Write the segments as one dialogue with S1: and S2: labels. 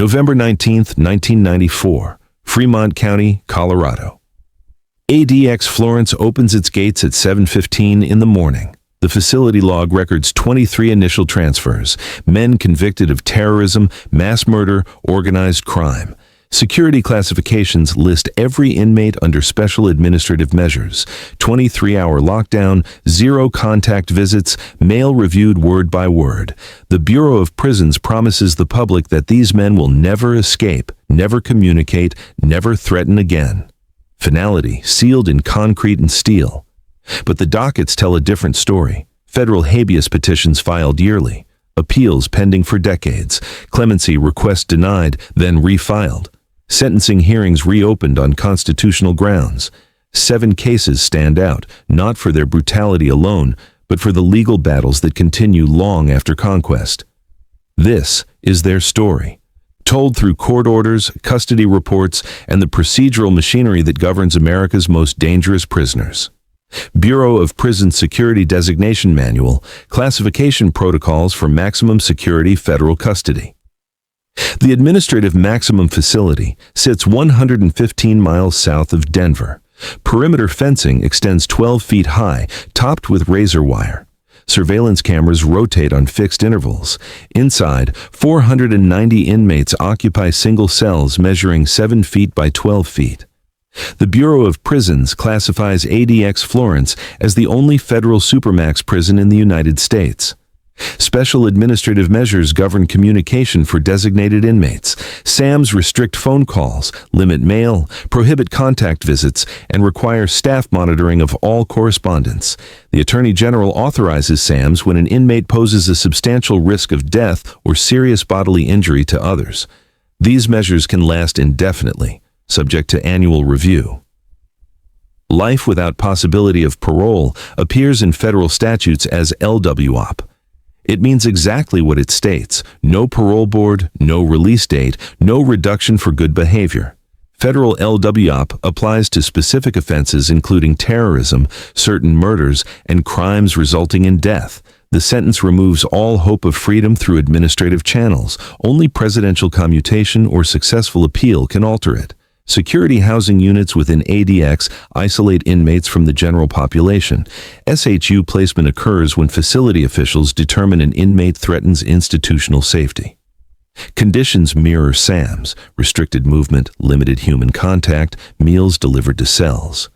S1: November 19, 1994, Fremont County, Colorado. ADX Florence opens its gates at 7:15 in the morning. The facility log records 23 initial transfers, men convicted of terrorism, mass murder, organized crime. Security classifications list every inmate under special administrative measures, 23-hour lockdown, 0 contact visits, mail reviewed word by word. The Bureau of Prisons promises the public that these men will never escape, never communicate, never threaten again. Finality sealed in concrete and steel. But the dockets tell a different story. Federal habeas petitions filed yearly, appeals pending for decades, clemency requests denied, then refiled. Sentencing hearings reopened on constitutional grounds. 7 cases stand out, not for their brutality alone, but for the legal battles that continue long after conquest. This is their story, told through court orders, custody reports, and the procedural machinery that governs America's most dangerous prisoners. Bureau of Prison Security Designation Manual, Classification Protocols for Maximum Security Federal Custody. The administrative maximum facility sits 115 miles south of Denver. Perimeter fencing extends 12 feet high, topped with razor wire. Surveillance cameras rotate on fixed intervals. Inside, 490 inmates occupy single cells measuring 7 feet by 12 feet. The Bureau of Prisons classifies ADX Florence as the only federal Supermax prison in the United States. Special administrative measures govern communication for designated inmates. SAMs restrict phone calls, limit mail, prohibit contact visits, and require staff monitoring of all correspondence. The Attorney General authorizes SAMs when an inmate poses a substantial risk of death or serious bodily injury to others. These measures can last indefinitely, subject to annual review. Life without possibility of parole appears in federal statutes as LWOP. It means exactly what it states: no parole board, no release date, no reduction for good behavior. Federal LWOP applies to specific offenses including terrorism, certain murders, and crimes resulting in death. The sentence removes all hope of freedom through administrative channels. Only presidential commutation or successful appeal can alter it. Security housing units within ADX isolate inmates from the general population. SHU placement occurs when facility officials determine an inmate threatens institutional safety. Conditions mirror SAMs: restricted movement, limited human contact, meals delivered to cells.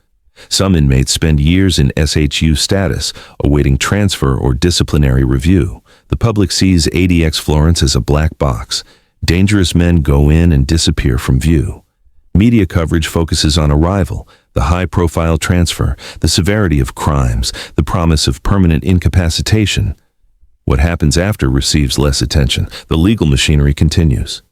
S1: Some inmates spend years in SHU status, awaiting transfer or disciplinary review. The public sees ADX Florence as a black box. Dangerous men go in and disappear from view. Media coverage focuses on arrival, the high-profile transfer, the severity of crimes, the promise of permanent incapacitation. What happens after receives less attention. The legal machinery continues.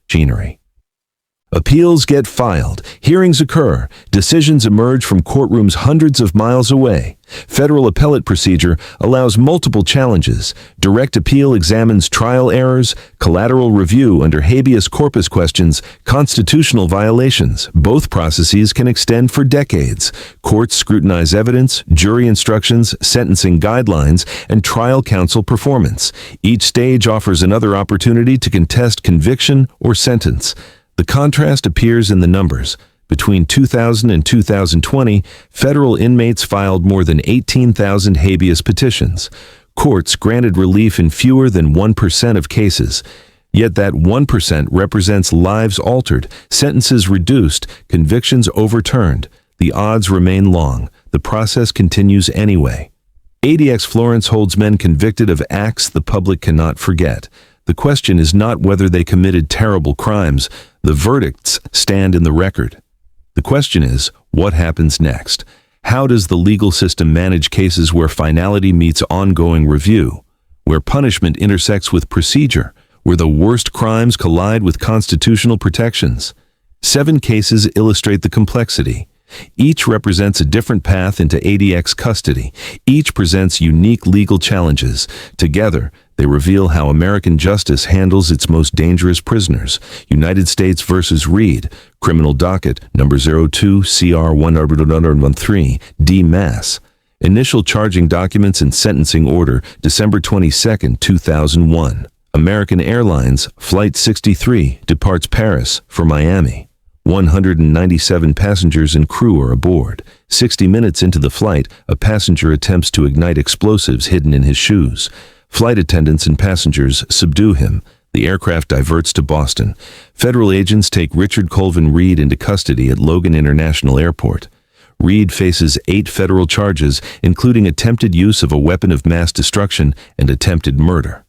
S1: Appeals get filed, hearings occur, decisions emerge from courtrooms hundreds of miles away. Federal appellate procedure allows multiple challenges. Direct appeal examines trial errors, collateral review under habeas corpus questions, constitutional violations. Both processes can extend for decades. Courts scrutinize evidence, jury instructions, sentencing guidelines, and trial counsel performance. Each stage offers another opportunity to contest conviction or sentence. The contrast appears in the numbers. Between 2000 and 2020, federal inmates filed more than 18,000 habeas petitions. Courts granted relief in fewer than 1% of cases. Yet that 1% represents lives altered, sentences reduced, convictions overturned. The odds remain long. The process continues anyway. ADX Florence holds men convicted of acts the public cannot forget. The question is not whether they committed terrible crimes. The verdicts stand in the record. The question is, what happens next? How does the legal system manage cases where finality meets ongoing review, where punishment intersects with procedure, where the worst crimes collide with constitutional protections? 7 cases illustrate the complexity. Each represents a different path into ADX custody. Each presents unique legal challenges. Together, they reveal how American justice handles its most dangerous prisoners. United States versus Reed, Criminal Docket Number 02 CR 113 D Mass. Initial charging documents and sentencing order, December 22, 2001. American Airlines Flight 63 departs Paris for Miami. 197 passengers and crew are aboard. 60 minutes into the flight, a passenger attempts to ignite explosives hidden in his shoes. Flight attendants and passengers subdue him. The aircraft diverts to Boston. Federal agents take Richard Colvin Reed into custody at Logan International Airport. Reed faces 8 federal charges, including attempted use of a weapon of mass destruction and attempted murder.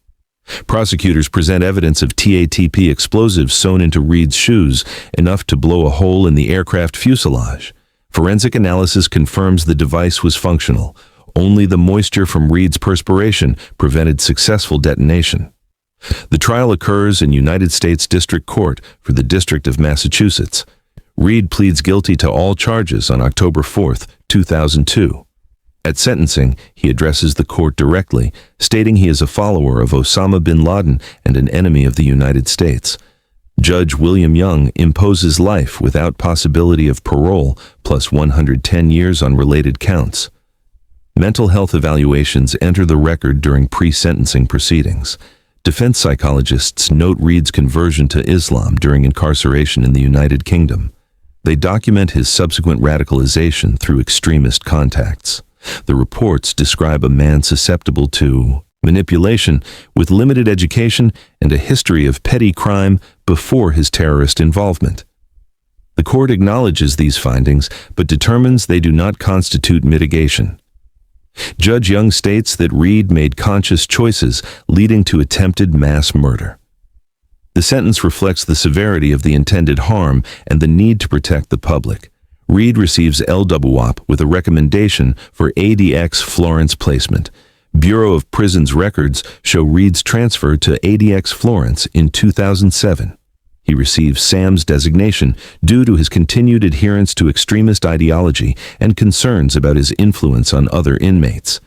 S1: Prosecutors present evidence of TATP explosives sewn into Reed's shoes, enough to blow a hole in the aircraft fuselage. Forensic analysis confirms the device was functional. Only the moisture from Reed's perspiration prevented successful detonation. The trial occurs in United States District Court for the District of Massachusetts. Reed pleads guilty to all charges on October 4, 2002. At sentencing, he addresses the court directly, stating he is a follower of Osama bin Laden and an enemy of the United States. Judge William Young imposes life without possibility of parole, plus 110 years on related counts. Mental health evaluations enter the record during pre-sentencing proceedings. Defense psychologists note Reed's conversion to Islam during incarceration in the United Kingdom. They document his subsequent radicalization through extremist contacts. The reports describe a man susceptible to manipulation, with limited education and a history of petty crime before his terrorist involvement. The court acknowledges these findings, but determines they do not constitute mitigation. Judge Young states that Reed made conscious choices leading to attempted mass murder. The sentence reflects the severity of the intended harm and the need to protect the public. Reed receives LWOP with a recommendation for ADX Florence placement. Bureau of Prisons records show Reed's transfer to ADX Florence in 2007. He receives SAM's designation due to his continued adherence to extremist ideology and concerns about his influence on other inmates.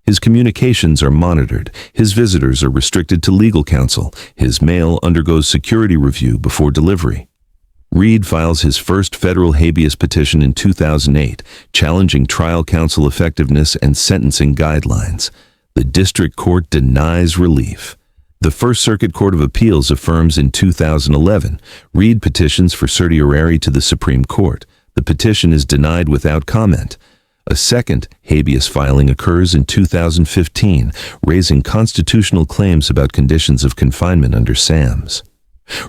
S1: His communications are monitored. His visitors are restricted to legal counsel. His mail undergoes security review before delivery. Reed files his first federal habeas petition in 2008, challenging trial counsel effectiveness and sentencing guidelines. The district court denies relief. The First Circuit Court of Appeals affirms in 2011. Reed petitions for certiorari to the Supreme Court. The petition is denied without comment. A second habeas filing occurs in 2015, raising constitutional claims about conditions of confinement under SAMs.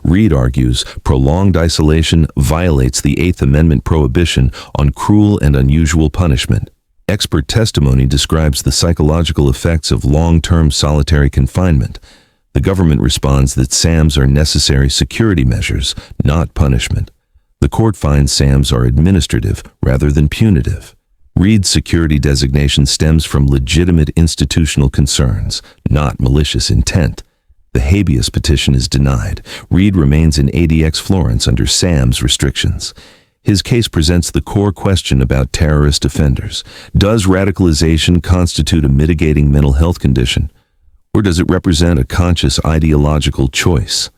S1: Reed argues prolonged isolation violates the Eighth Amendment prohibition on cruel and unusual punishment. Expert testimony describes the psychological effects of long-term solitary confinement. The government responds that SAMs are necessary security measures, not punishment. The court finds SAMs are administrative rather than punitive. Reed's security designation stems from legitimate institutional concerns, not malicious intent. The habeas petition is denied. Reed remains in ADX Florence under SAM's restrictions. His case presents the core question about terrorist offenders. Does radicalization constitute a mitigating mental health condition, or does it represent a conscious ideological choice?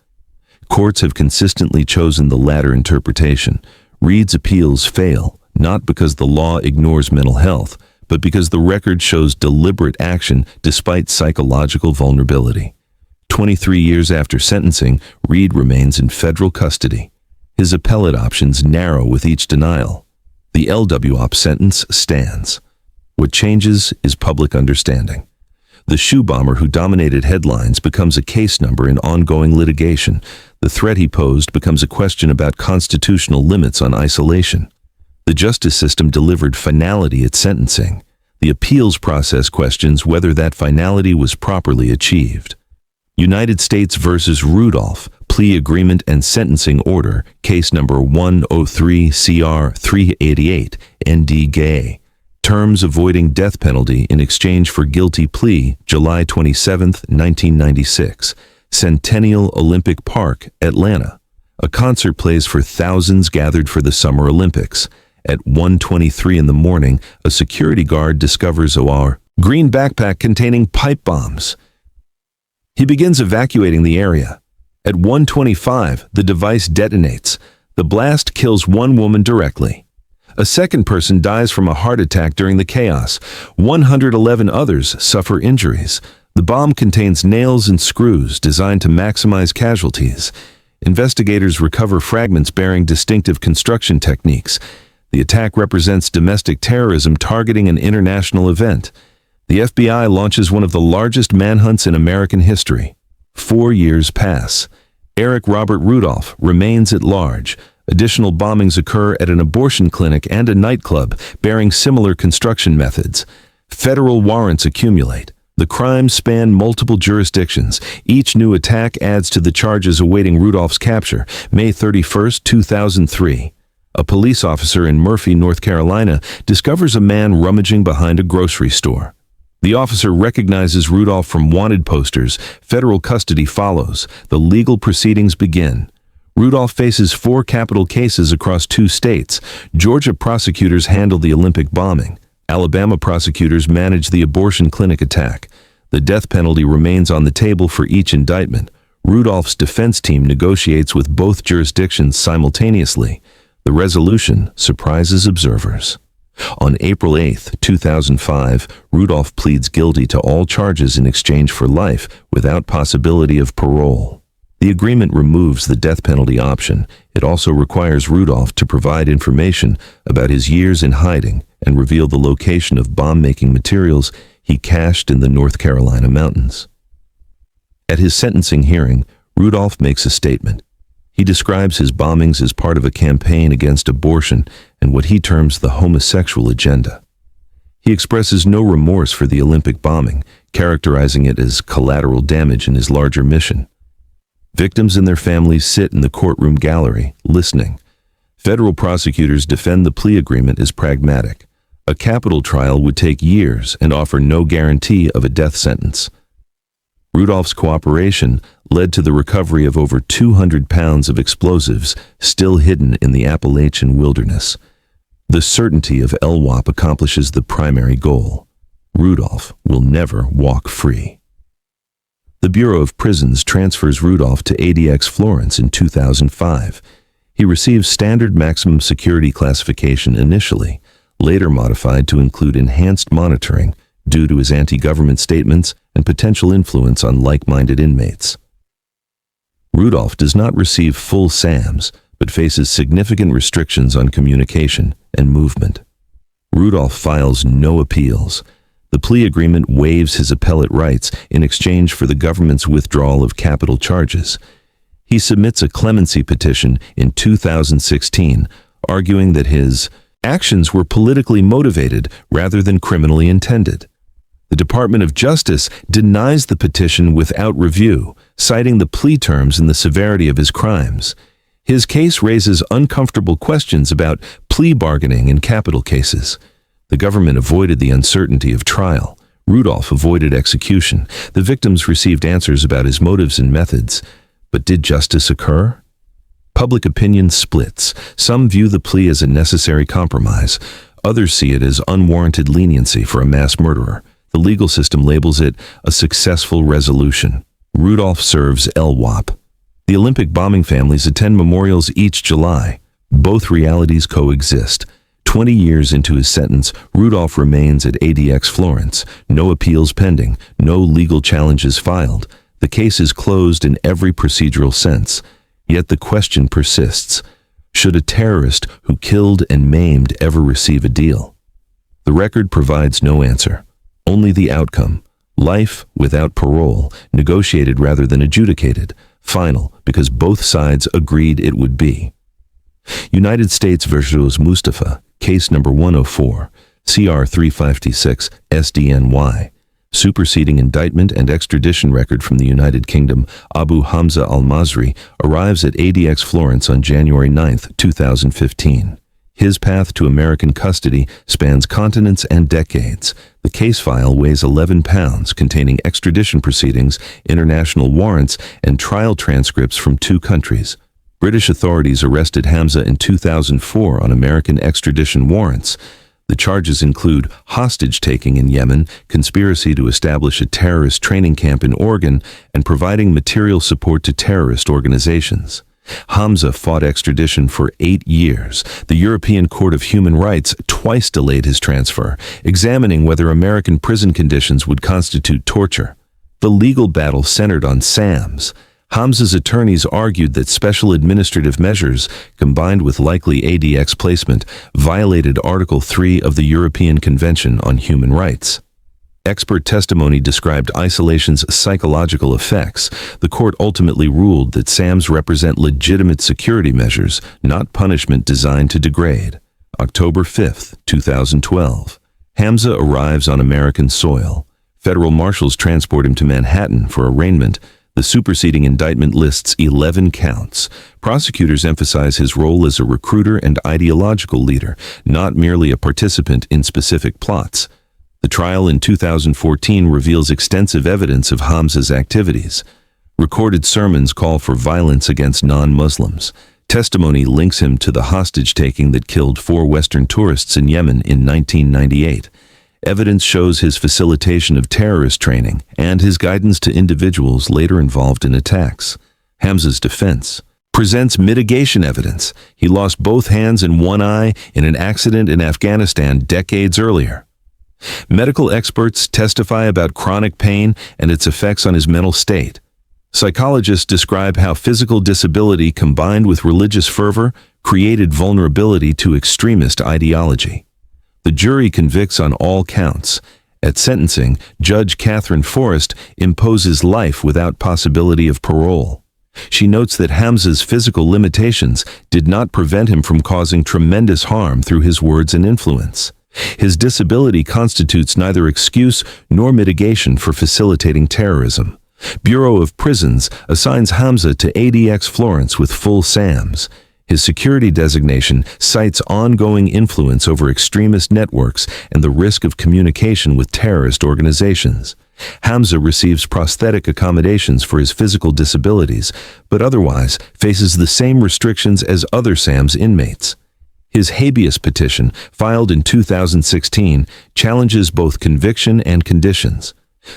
S1: Courts have consistently chosen the latter interpretation. Reed's appeals fail, not because the law ignores mental health, but because the record shows deliberate action despite psychological vulnerability. 23 years after sentencing, Reed remains in federal custody. His appellate options narrow with each denial. The LWOP sentence stands. What changes is public understanding. The shoe bomber who dominated headlines becomes a case number in ongoing litigation. The threat he posed becomes a question about constitutional limits on isolation. The justice system delivered finality at sentencing. The appeals process questions whether that finality was properly achieved. United States versus Rudolph, Plea Agreement and Sentencing Order, case number 103 CR 388, ND Gay. Terms avoiding death penalty in exchange for guilty plea, July 27, 1996. Centennial Olympic Park, Atlanta. A concert plays for thousands gathered for the Summer Olympics. At 1:23 in the morning, a security guard discovers a green backpack containing pipe bombs. He begins evacuating the area. At 1:25, the device detonates. The blast kills one woman directly. A second person dies from a heart attack during the chaos. 111 others suffer injuries. The bomb contains nails and screws designed to maximize casualties. Investigators recover fragments bearing distinctive construction techniques. The attack represents domestic terrorism targeting an international event. The FBI launches one of the largest manhunts in American history. 4 years pass. Eric Robert Rudolph remains at large. Additional bombings occur at an abortion clinic and a nightclub bearing similar construction methods. Federal warrants accumulate. The crimes span multiple jurisdictions. Each new attack adds to the charges awaiting Rudolph's capture. May 31, 2003. A police officer in Murphy, North Carolina, discovers a man rummaging behind a grocery store. The officer recognizes Rudolph from wanted posters. Federal custody follows. The legal proceedings begin. Rudolph faces 4 capital cases across 2 states. Georgia prosecutors handle the Olympic bombing. Alabama prosecutors manage the abortion clinic attack. The death penalty remains on the table for each indictment. Rudolph's defense team negotiates with both jurisdictions simultaneously. The resolution surprises observers. On April 8, 2005, Rudolph pleads guilty to all charges in exchange for life without possibility of parole. The agreement removes the death penalty option. It also requires Rudolph to provide information about his years in hiding and reveal the location of bomb-making materials he cached in the North Carolina mountains. At his sentencing hearing, Rudolph makes a statement. He describes his bombings as part of a campaign against abortion and what he terms the homosexual agenda. He expresses no remorse for the Olympic bombing, characterizing it as collateral damage in his larger mission. Victims and their families sit in the courtroom gallery, listening. Federal prosecutors defend the plea agreement as pragmatic. A capital trial would take years and offer no guarantee of a death sentence. Rudolph's cooperation led to the recovery of over 200 pounds of explosives still hidden in the Appalachian wilderness. The certainty of LWOP accomplishes the primary goal. Rudolph will never walk free. The Bureau of Prisons transfers Rudolph to ADX Florence in 2005. He receives standard maximum security classification initially, later modified to include enhanced monitoring due to his anti-government statements and potential influence on like-minded inmates. Rudolph does not receive full SAMs, but faces significant restrictions on communication and movement. Rudolph files no appeals. The plea agreement waives his appellate rights in exchange for the government's withdrawal of capital charges. He submits a clemency petition in 2016, arguing that his actions were politically motivated rather than criminally intended. The Department of Justice denies the petition without review, citing the plea terms and the severity of his crimes. His case raises uncomfortable questions about plea bargaining in capital cases. The government avoided the uncertainty of trial. Rudolph avoided execution. The victims received answers about his motives and methods. But did justice occur? Public opinion splits. Some view the plea as a necessary compromise. Others see it as unwarranted leniency for a mass murderer. The legal system labels it a successful resolution. Rudolph serves LWOP. The Olympic bombing families attend memorials each July. Both realities coexist. 20 years into his sentence, Rudolph remains at ADX Florence. No appeals pending, no legal challenges filed. The case is closed in every procedural sense. Yet the question persists. Should a terrorist who killed and maimed ever receive a deal? The record provides no answer. Only the outcome. Life without parole, negotiated rather than adjudicated. Final, because both sides agreed it would be. United States versus Mustafa, case number 104, CR 356, SDNY. Superseding indictment and extradition record from the United Kingdom, Abu Hamza al-Masri arrives at ADX Florence on January 9, 2015. His path to American custody spans continents and decades. The case file weighs 11 pounds, containing extradition proceedings, international warrants, and trial transcripts from 2 countries. British authorities arrested Hamza in 2004 on American extradition warrants. The charges include hostage-taking in Yemen, conspiracy to establish a terrorist training camp in Oregon, and providing material support to terrorist organizations. Hamza fought extradition for 8 years. The European Court of Human Rights twice delayed his transfer, examining whether American prison conditions would constitute torture. The legal battle centered on SAMs. Hamza's attorneys argued that special administrative measures, combined with likely ADX placement, violated Article 3 of the European Convention on Human Rights. Expert testimony described isolation's psychological effects. The court ultimately ruled that SAMs represent legitimate security measures, not punishment designed to degrade. October 5, 2012. Hamza arrives on American soil. Federal marshals transport him to Manhattan for arraignment. The superseding indictment lists 11 counts. Prosecutors emphasize his role as a recruiter and ideological leader, not merely a participant in specific plots. The trial in 2014 reveals extensive evidence of Hamza's activities. Recorded sermons call for violence against non-Muslims. Testimony links him to the hostage-taking that killed 4 Western tourists in Yemen in 1998. Evidence shows his facilitation of terrorist training and his guidance to individuals later involved in attacks. Hamza's defense presents mitigation evidence. He lost both hands and one eye in an accident in Afghanistan decades earlier. Medical experts testify about chronic pain and its effects on his mental state. Psychologists describe how physical disability combined with religious fervor created vulnerability to extremist ideology. The jury convicts on all counts. At sentencing, Judge Catherine Forrest imposes life without possibility of parole. She notes that Hamza's physical limitations did not prevent him from causing tremendous harm through his words and influence. His disability constitutes neither excuse nor mitigation for facilitating terrorism. Bureau of Prisons assigns Hamza to ADX Florence with full SAMs. His security designation cites ongoing influence over extremist networks and the risk of communication with terrorist organizations. Hamza receives prosthetic accommodations for his physical disabilities, but otherwise faces the same restrictions as other SAMs inmates. His habeas petition, filed in 2016, challenges both conviction and conditions.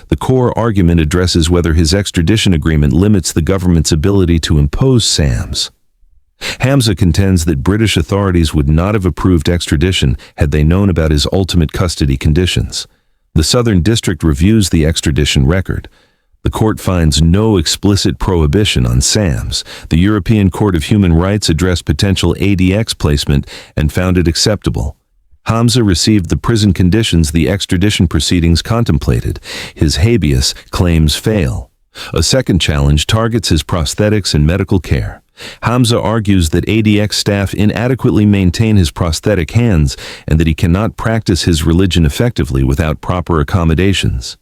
S1: The core argument addresses whether his extradition agreement limits the government's ability to impose SAMs. Hamza contends that British authorities would not have approved extradition had they known about his ultimate custody conditions. The Southern District reviews the extradition record. The court finds no explicit prohibition on SAMs. The European Court of Human Rights addressed potential ADX placement and found it acceptable. Hamza received the prison conditions the extradition proceedings contemplated. His habeas claims fail. A second challenge targets his prosthetics and medical care. Hamza argues that ADX staff inadequately maintain his prosthetic hands and that he cannot practice his religion effectively without proper accommodations.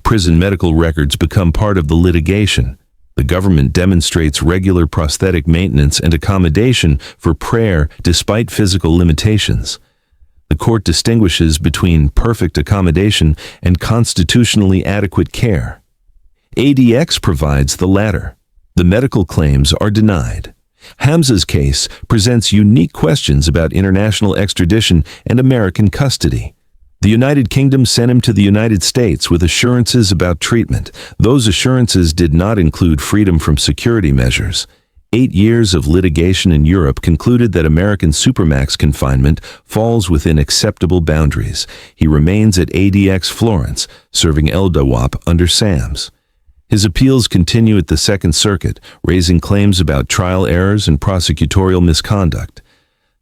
S1: Prison medical records become part of the litigation. The government demonstrates regular prosthetic maintenance and accommodation for prayer despite physical limitations. The court distinguishes between perfect accommodation and constitutionally adequate care. ADX provides the latter. The medical claims are denied. Hamza's case presents unique questions about international extradition and American custody. The United Kingdom sent him to the United States with assurances about treatment. Those assurances did not include freedom from security measures. 8 years of litigation in Europe concluded that American Supermax confinement falls within acceptable boundaries. He remains at ADX Florence, serving LDAWAP under SAMs. His appeals continue at the Second Circuit, raising claims about trial errors and prosecutorial misconduct.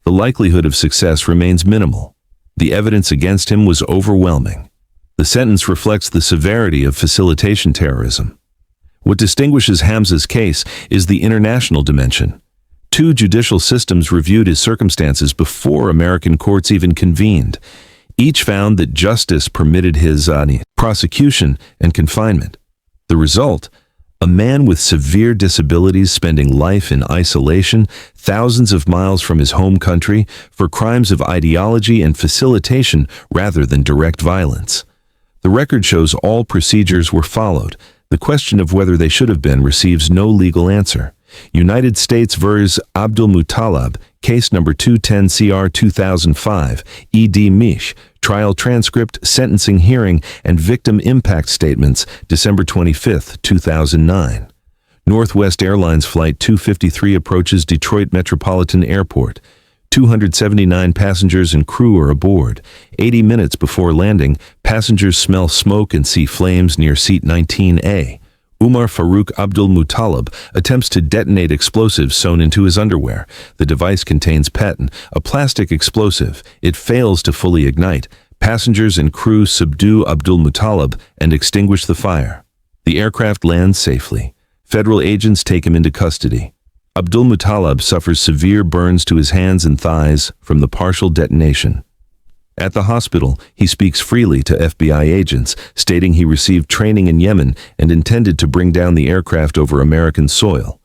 S1: The likelihood of success remains minimal. The evidence against him was overwhelming. The sentence reflects the severity of facilitation terrorism. What distinguishes Hamza's case is the international dimension. 2 judicial systems reviewed his circumstances before American courts even convened. Each found that justice permitted his prosecution and confinement. The result? A man with severe disabilities spending life in isolation, thousands of miles from his home country, for crimes of ideology and facilitation rather than direct violence. The record shows all procedures were followed. The question of whether they should have been receives no legal answer. United States vs. Abdul Muttalab, case number 210 CR 2005, E.D. Mish, trial transcript, sentencing hearing, and victim impact statements, December 25, 2009. Northwest Airlines Flight 253 approaches Detroit Metropolitan Airport. 279 passengers and crew are aboard. 80 minutes before landing, passengers smell smoke and see flames near seat 19A. Umar Farouk Abdul Muttalib attempts to detonate explosives sewn into his underwear. The device contains petin, a plastic explosive. It fails to fully ignite. Passengers and crew subdue Abdul Muttalib and extinguish the fire. The aircraft lands safely. Federal agents take him into custody. Abdul Muttalib suffers severe burns to his hands and thighs from the partial detonation. At the hospital, he speaks freely to FBI agents, stating he received training in Yemen and intended to bring down the aircraft over American soil.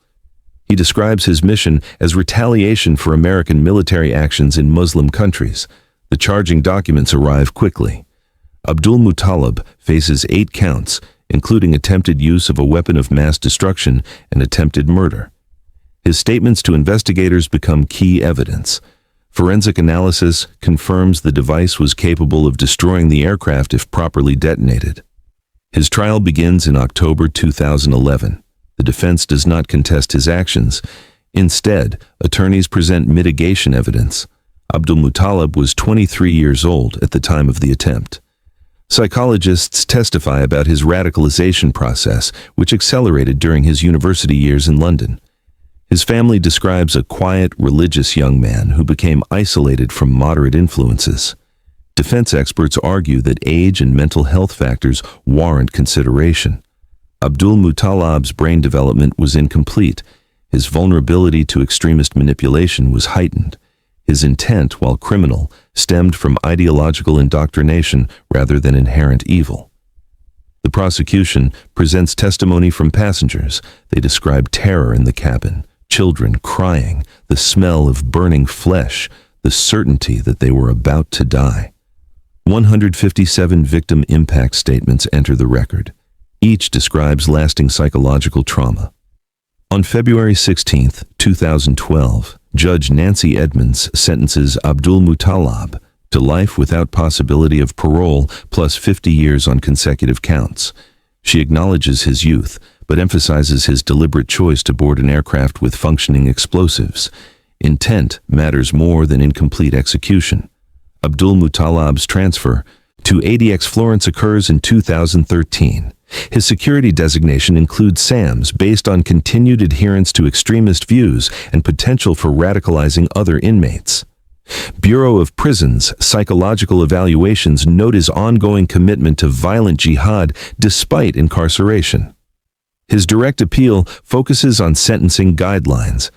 S1: He describes his mission as retaliation for American military actions in Muslim countries. The charging documents arrive quickly. Abdul Muttalib faces 8 counts, including attempted use of a weapon of mass destruction and attempted murder. His statements to investigators become key evidence. Forensic analysis confirms the device was capable of destroying the aircraft if properly detonated. His trial begins in October 2011. The defense does not contest his actions. Instead, attorneys present mitigation evidence. Abdul Muttalib was 23 years old at the time of the attempt. Psychologists testify about his radicalization process, which accelerated during his university years in London. His family describes a quiet, religious young man who became isolated from moderate influences. Defense experts argue that age and mental health factors warrant consideration. Abdul Muttalib's brain development was incomplete. His vulnerability to extremist manipulation was heightened. His intent, while criminal, stemmed from ideological indoctrination rather than inherent evil. The prosecution presents testimony from passengers. They describe terror in the cabin, children crying, the smell of burning flesh, the certainty that they were about to die. 157 victim impact statements enter the record. Each describes lasting psychological trauma. On February 16, 2012, Judge Nancy Edmonds sentences Abdul Muttalib to life without possibility of parole plus 50 years on consecutive counts. She acknowledges his youth, but emphasizes his deliberate choice to board an aircraft with functioning explosives. Intent matters more than incomplete execution. Abdul Muttalib's transfer to ADX Florence occurs in 2013. His security designation includes SAMS based on continued adherence to extremist views and potential for radicalizing other inmates. Bureau of Prisons psychological evaluations note his ongoing commitment to violent jihad despite incarceration. His direct appeal focuses on sentencing guidelines.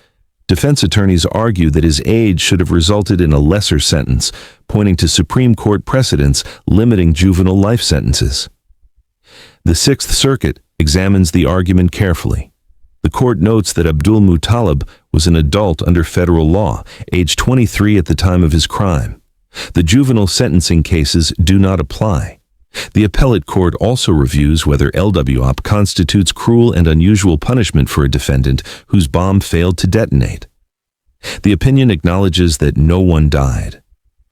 S1: Defense attorneys argue that his age should have resulted in a lesser sentence, pointing to Supreme Court precedents limiting juvenile life sentences. The Sixth Circuit examines the argument carefully. The court notes that Abdul Muttalib was an adult under federal law, age 23 at the time of his crime. The juvenile sentencing cases do not apply. The appellate court also reviews whether LWOP constitutes cruel and unusual punishment for a defendant whose bomb failed to detonate. The opinion acknowledges that no one died.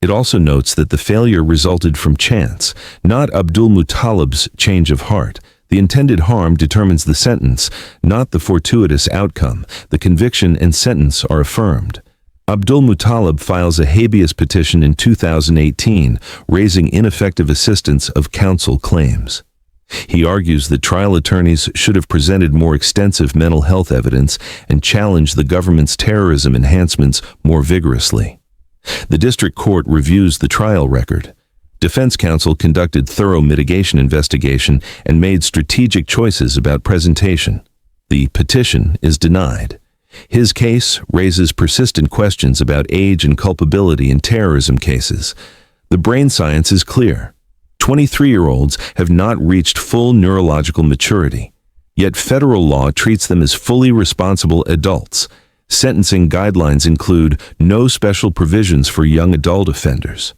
S1: It also notes that the failure resulted from chance, not Abdul Muttalib's change of heart. The intended harm determines the sentence, not the fortuitous outcome. The conviction and sentence are affirmed. Abdul Muttalib files a habeas petition in 2018, raising ineffective assistance of counsel claims. He argues that trial attorneys should have presented more extensive mental health evidence and challenged the government's terrorism enhancements more vigorously. The district court reviews the trial record. Defense counsel conducted thorough mitigation investigation and made strategic choices about presentation. The petition is denied. His case raises persistent questions about age and culpability in terrorism cases. The brain science is clear. 23-year-olds have not reached full neurological maturity, yet federal law treats them as fully responsible adults. Sentencing guidelines include no special provisions for young adult offenders.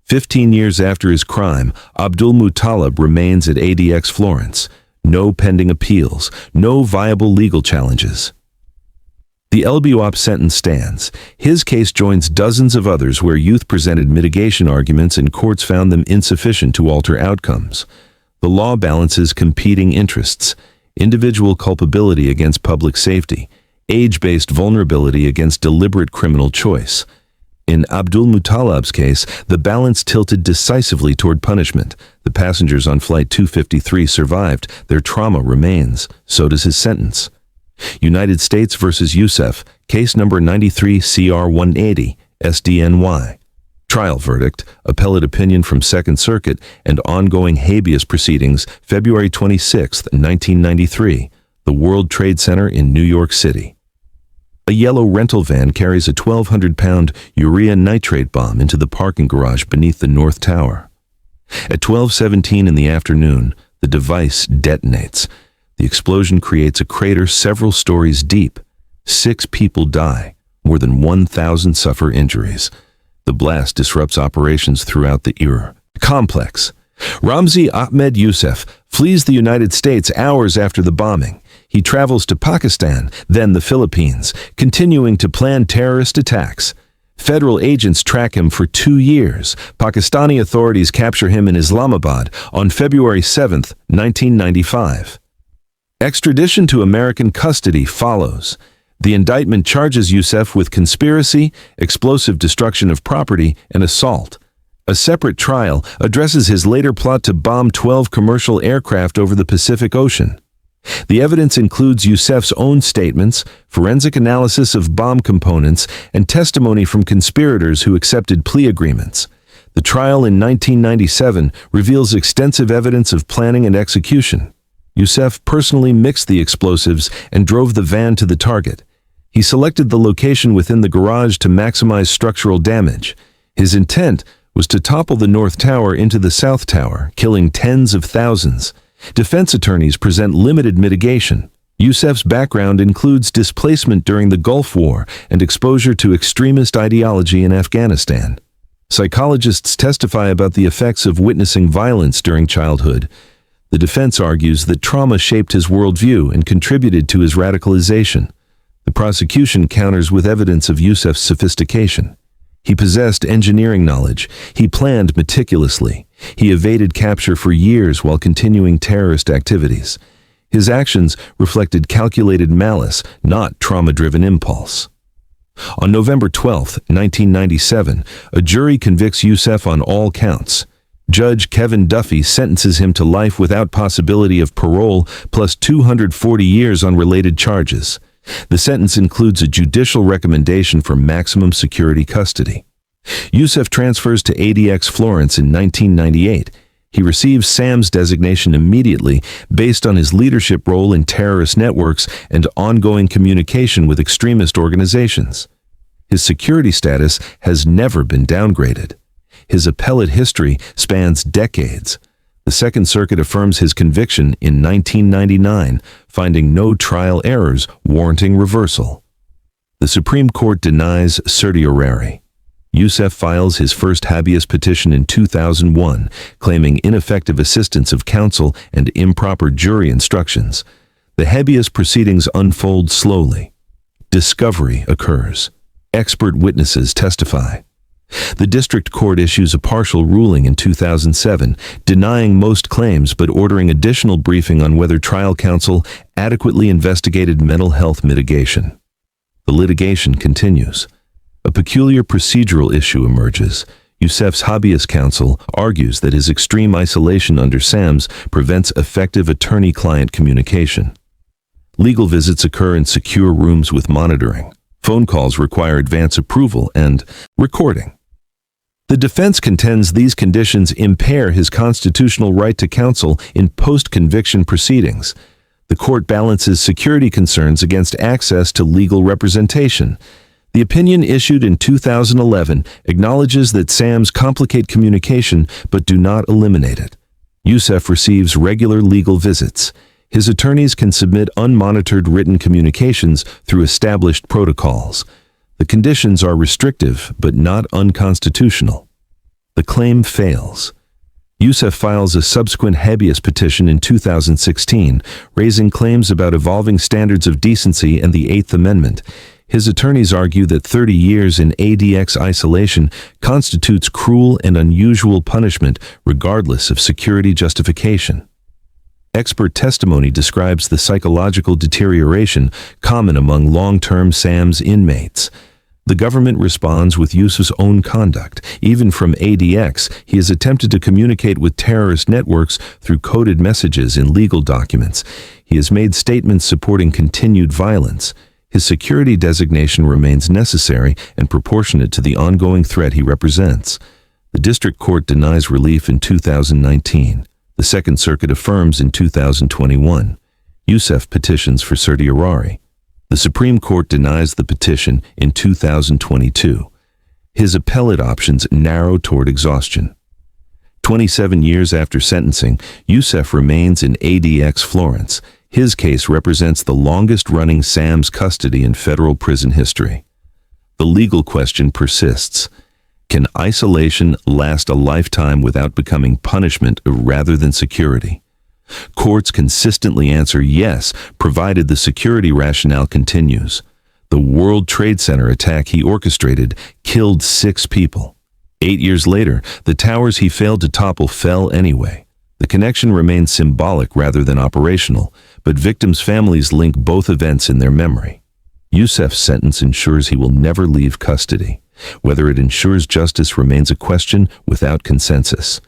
S1: 15 years after his crime, Abdul Muttalib remains at ADX Florence. No pending appeals, no viable legal challenges. The LWOP sentence stands. His case joins dozens of others where youth presented mitigation arguments and courts found them insufficient to alter outcomes. The law balances competing interests, individual culpability against public safety, age-based vulnerability against deliberate criminal choice. In Abdul Muttalib's case, the balance tilted decisively toward punishment. The passengers on Flight 253 survived. Their trauma remains. So does his sentence. United States versus Youssef, case number 93 CR 180, SDNY. Trial verdict, appellate opinion from Second Circuit, and ongoing habeas proceedings, February 26, 1993, the World Trade Center in New York City. A yellow rental van carries a 1,200-pound urea nitrate bomb into the parking garage beneath the North Tower. At 12:17 in the afternoon, the device detonates. The explosion creates a crater several stories deep. 6 people die. More than 1,000 suffer injuries. The blast disrupts operations throughout the era. Complex. Ramzi Ahmed Youssef flees the United States hours after the bombing. He travels to Pakistan, then the Philippines, continuing to plan terrorist attacks. Federal agents track him for 2 years. Pakistani authorities capture him in Islamabad on February 7, 1995. Extradition to American custody follows. The indictment charges Youssef with conspiracy, explosive destruction of property, and assault. A separate trial addresses his later plot to bomb 12 commercial aircraft over the Pacific Ocean. The evidence includes Youssef's own statements, forensic analysis of bomb components, and testimony from conspirators who accepted plea agreements. The trial in 1997 reveals extensive evidence of planning and execution. Youssef personally mixed the explosives and drove the van to the target. He selected the location within the garage to maximize structural damage. His intent was to topple the North Tower into the South Tower, killing tens of thousands. Defense attorneys present limited mitigation. Youssef's background includes displacement during the Gulf War and exposure to extremist ideology in Afghanistan. Psychologists testify about the effects of witnessing violence during childhood. The defense argues that trauma shaped his worldview and contributed to his radicalization. The prosecution counters with evidence of Youssef's sophistication. He possessed engineering knowledge. He planned meticulously. He evaded capture for years while continuing terrorist activities. His actions reflected calculated malice, not trauma-driven impulse. On November 12, 1997, a jury convicts Youssef on all counts. Judge Kevin Duffy sentences him to life without possibility of parole, plus 240 years on related charges. The sentence includes a judicial recommendation for maximum security custody. Youssef transfers to ADX Florence in 1998. He receives SAM's designation immediately based on his leadership role in terrorist networks and ongoing communication with extremist organizations. His security status has never been downgraded. His appellate history spans decades. The Second Circuit affirms his conviction in 1999, finding no trial errors warranting reversal. The Supreme Court denies certiorari. Youssef files his first habeas petition in 2001, claiming ineffective assistance of counsel and improper jury instructions. The habeas proceedings unfold slowly. Discovery occurs. Expert witnesses testify. The district court issues a partial ruling in 2007, denying most claims but ordering additional briefing on whether trial counsel adequately investigated mental health mitigation. The litigation continues. A peculiar procedural issue emerges. Youssef's habeas counsel argues that his extreme isolation under SAMS prevents effective attorney-client communication. Legal visits occur in secure rooms with monitoring. Phone calls require advance approval and recording. The defense contends these conditions impair his constitutional right to counsel in post-conviction proceedings. The court balances security concerns against access to legal representation. The opinion issued in 2011 acknowledges that SAMs complicate communication but do not eliminate it. Youssef receives regular legal visits. His attorneys can submit unmonitored written communications through established protocols. The conditions are restrictive but not unconstitutional. The claim fails. Youssef files a subsequent habeas petition in 2016, raising claims about evolving standards of decency and the Eighth Amendment. His attorneys argue that 30 years in ADX isolation constitutes cruel and unusual punishment regardless of security justification. Expert testimony describes the psychological deterioration common among long-term SAMS inmates. The government responds with Yusuf's own conduct. Even from ADX, he has attempted to communicate with terrorist networks through coded messages in legal documents. He has made statements supporting continued violence. His security designation remains necessary and proportionate to the ongoing threat he represents. The district court denies relief in 2019. The Second Circuit affirms in 2021. Yusuf petitions for certiorari. The Supreme Court denies the petition in 2022. His appellate options narrow toward exhaustion. 27 years after sentencing, Yusuf remains in ADX Florence. His case represents the longest-running SAM's custody in federal prison history. The legal question persists. Can isolation last a lifetime without becoming punishment rather than security? Courts consistently answer yes, provided the security rationale continues. The World Trade Center attack he orchestrated killed 6 people. 8 years later, the towers he failed to topple fell anyway. The connection remains symbolic rather than operational, but victims' families link both events in their memory. Yusuf's sentence ensures he will never leave custody. Whether it ensures justice remains a question without consensus.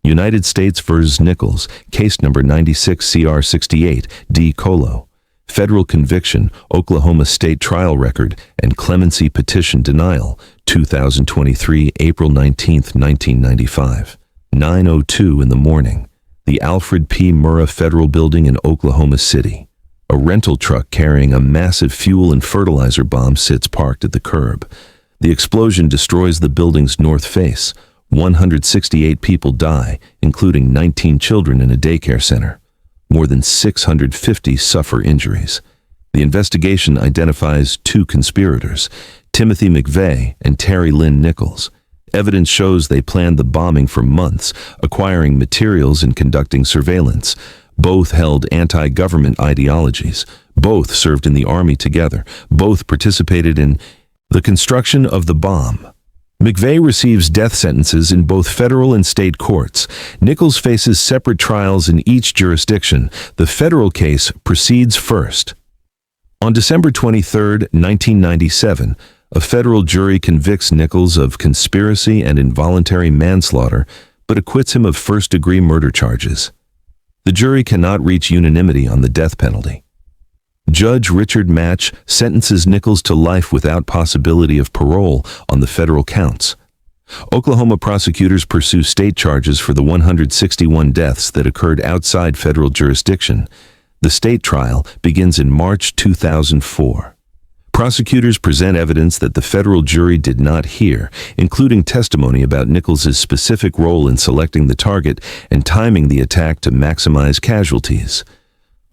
S1: United States v. Nichols, case number 96 CR 68, D. Colo. Federal conviction, Oklahoma State trial record, and clemency petition denial, 2023, April 19, 1995. 9:02 in the morning. The Alfred P. Murrah Federal Building in Oklahoma City. A rental truck carrying a massive fuel and fertilizer bomb sits parked at the curb. The explosion destroys the building's north face. 168 people die, including 19 children in a daycare center. More than 650 suffer injuries. The investigation identifies 2 conspirators, Timothy McVeigh and Terry Lynn Nichols. Evidence shows they planned the bombing for months, acquiring materials and conducting surveillance. Both held anti-government ideologies. Both served in the army together. Both participated in the construction of the bomb. McVeigh receives death sentences in both federal and state courts. Nichols faces separate trials in each jurisdiction. The federal case proceeds first. On December 23, 1997, a federal jury convicts Nichols of conspiracy and involuntary manslaughter, but acquits him of first-degree murder charges. The jury cannot reach unanimity on the death penalty. Judge Richard Match sentences Nichols to life without possibility of parole on the federal counts. Oklahoma prosecutors pursue state charges for the 161 deaths that occurred outside federal jurisdiction. The state trial begins in March 2004. Prosecutors present evidence that the federal jury did not hear, including testimony about Nichols' specific role in selecting the target and timing the attack to maximize casualties.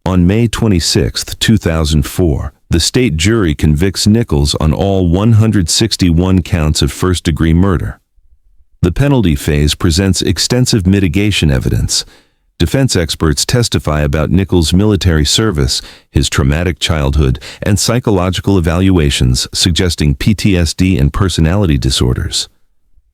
S1: On May 26, 2004, the state jury convicts Nichols on all 161 counts of first-degree murder. The penalty phase presents extensive mitigation evidence. Defense experts testify about Nichols' military service, his traumatic childhood, and psychological evaluations suggesting PTSD and personality disorders.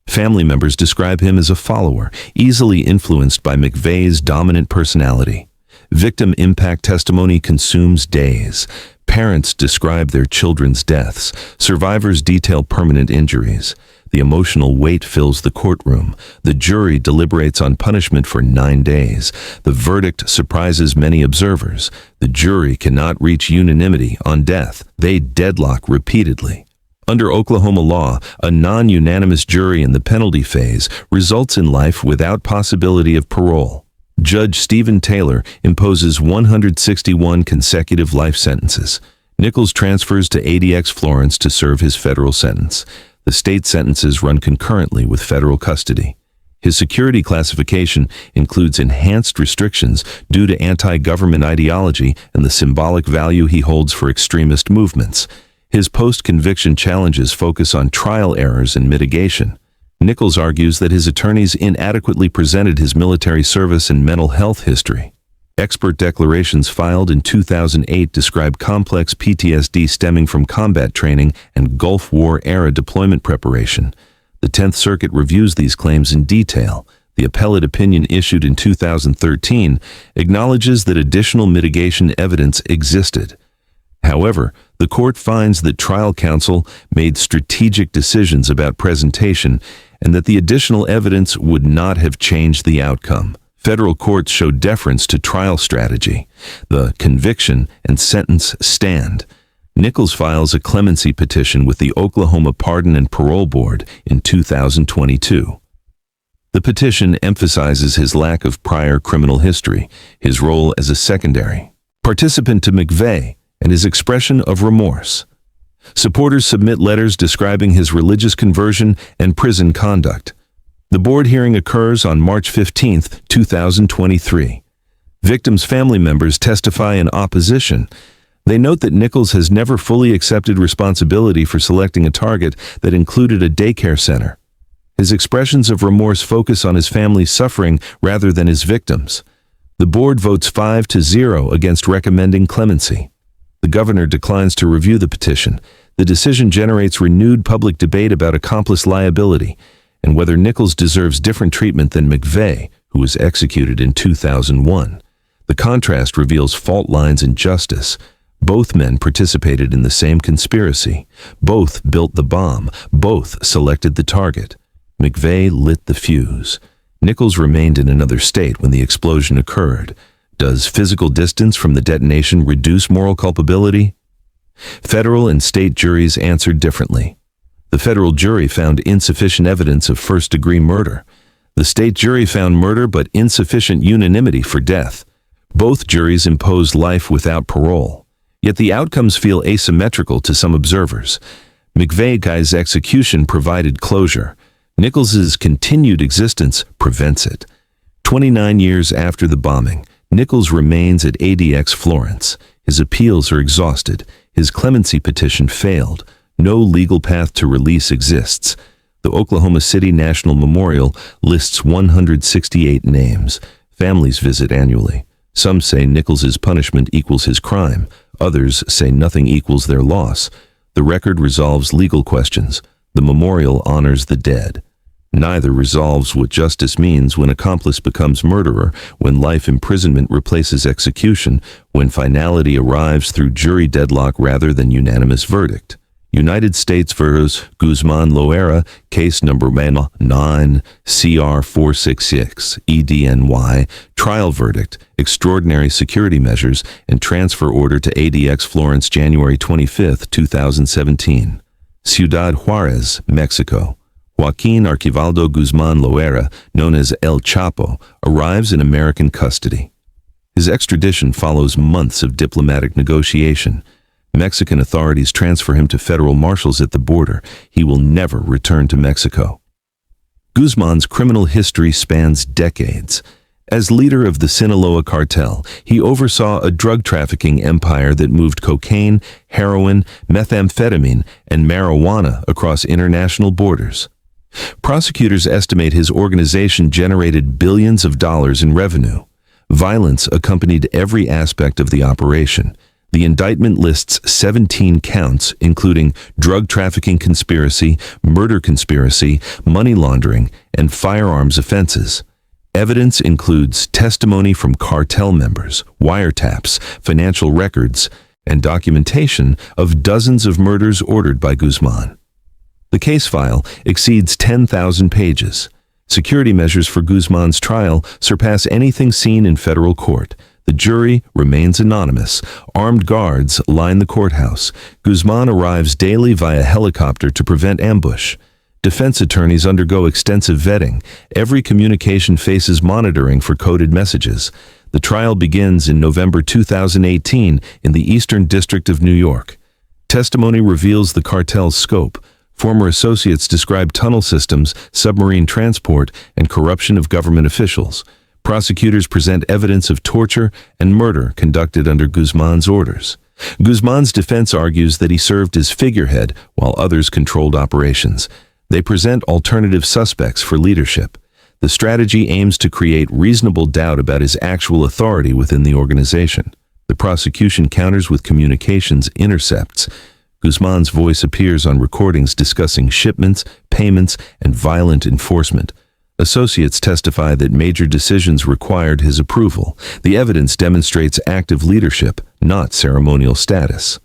S1: Family members describe him as a follower, easily influenced by McVeigh's dominant personality. Victim impact testimony consumes days. Parents describe their children's deaths. Survivors detail permanent injuries. The emotional weight fills the courtroom. The jury deliberates on punishment for 9 days. The verdict surprises many observers. The jury cannot reach unanimity on death. They deadlock repeatedly. Under Oklahoma law, a non-unanimous jury in the penalty phase results in life without possibility of parole. Judge Stephen Taylor imposes 161 consecutive life sentences. Nichols transfers to ADX Florence to serve his federal sentence. The state sentences run concurrently with federal custody. His security classification includes enhanced restrictions due to anti-government ideology and the symbolic value he holds for extremist movements. His post-conviction challenges focus on trial errors and mitigation. Nichols argues that his attorneys inadequately presented his military service and mental health history. Expert declarations filed in 2008 describe complex PTSD stemming from combat training and Gulf War-era deployment preparation. The 10th Circuit reviews these claims in detail. The appellate opinion issued in 2013 acknowledges that additional mitigation evidence existed. However, the court finds that trial counsel made strategic decisions about presentation and that the additional evidence would not have changed the outcome. Federal courts show deference to trial strategy. The conviction and sentence stand. Nichols files a clemency petition with the Oklahoma Pardon and Parole Board in 2022. The petition emphasizes his lack of prior criminal history, his role as a secondary participant to McVeigh, and his expression of remorse. Supporters submit letters describing his religious conversion and prison conduct. The board hearing occurs on March 15, 2023. Victims' family members testify in opposition. They note that Nichols has never fully accepted responsibility for selecting a target that included a daycare center. His expressions of remorse focus on his family's suffering rather than his victims. The board votes 5-0 against recommending clemency. The governor declines to review the petition. The decision generates renewed public debate about accomplice liability and whether Nichols deserves different treatment than McVeigh, who was executed in 2001. The contrast reveals fault lines in justice. Both men participated in the same conspiracy. Both built the bomb. Both selected the target. McVeigh lit the fuse. Nichols remained in another state when the explosion occurred. Does physical distance from the detonation reduce moral culpability? Federal and state juries answered differently. The federal jury found insufficient evidence of first-degree murder. The state jury found murder but insufficient unanimity for death. Both juries imposed life without parole. Yet the outcomes feel asymmetrical to some observers. McVeigh's execution provided closure. Nichols's continued existence prevents it. 29 years after the bombing, Nichols remains at ADX Florence. His appeals are exhausted. His clemency petition failed. No legal path to release exists. The Oklahoma City National Memorial lists 168 names. Families visit annually. Some say Nichols's punishment equals his crime. Others say nothing equals their loss. The record resolves legal questions. The memorial honors the dead. Neither resolves what justice means when accomplice becomes murderer, when life imprisonment replaces execution, when finality arrives through jury deadlock rather than unanimous verdict. United States v. Guzman Loera, case number 9-CR466, EDNY, trial verdict, extraordinary security measures, and transfer order to ADX Florence January 25, 2017. Ciudad Juarez, Mexico. Joaquin Archivaldo Guzman Loera, known as El Chapo, arrives in American custody. His extradition follows months of diplomatic negotiation. Mexican authorities transfer him to federal marshals at the border. He will never return to Mexico. Guzman's criminal history spans decades. As leader of the Sinaloa cartel, he oversaw a drug trafficking empire that moved cocaine, heroin, methamphetamine, and marijuana across international borders. Prosecutors estimate his organization generated billions of dollars in revenue. Violence accompanied every aspect of the operation. The indictment lists 17 counts, including drug trafficking conspiracy, murder conspiracy, money laundering, and firearms offenses. Evidence includes testimony from cartel members, wiretaps, financial records, and documentation of dozens of murders ordered by Guzman. The case file exceeds 10,000 pages. Security measures for Guzman's trial surpass anything seen in federal court. The jury remains anonymous. Armed guards line the courthouse. Guzman arrives daily via helicopter to prevent ambush. Defense attorneys undergo extensive vetting. Every communication faces monitoring for coded messages. The trial begins in November 2018 in the Eastern District of New York. Testimony reveals the cartel's scope. Former associates describe tunnel systems, submarine transport, and corruption of government officials. Prosecutors present evidence of torture and murder conducted under Guzman's orders. Guzman's defense argues that he served as figurehead while others controlled operations. They present alternative suspects for leadership. The strategy aims to create reasonable doubt about his actual authority within the organization. The prosecution counters with communications intercepts. Guzman's voice appears on recordings discussing shipments, payments, and violent enforcement. Associates testify that major decisions required his approval. The evidence demonstrates active leadership, not ceremonial status.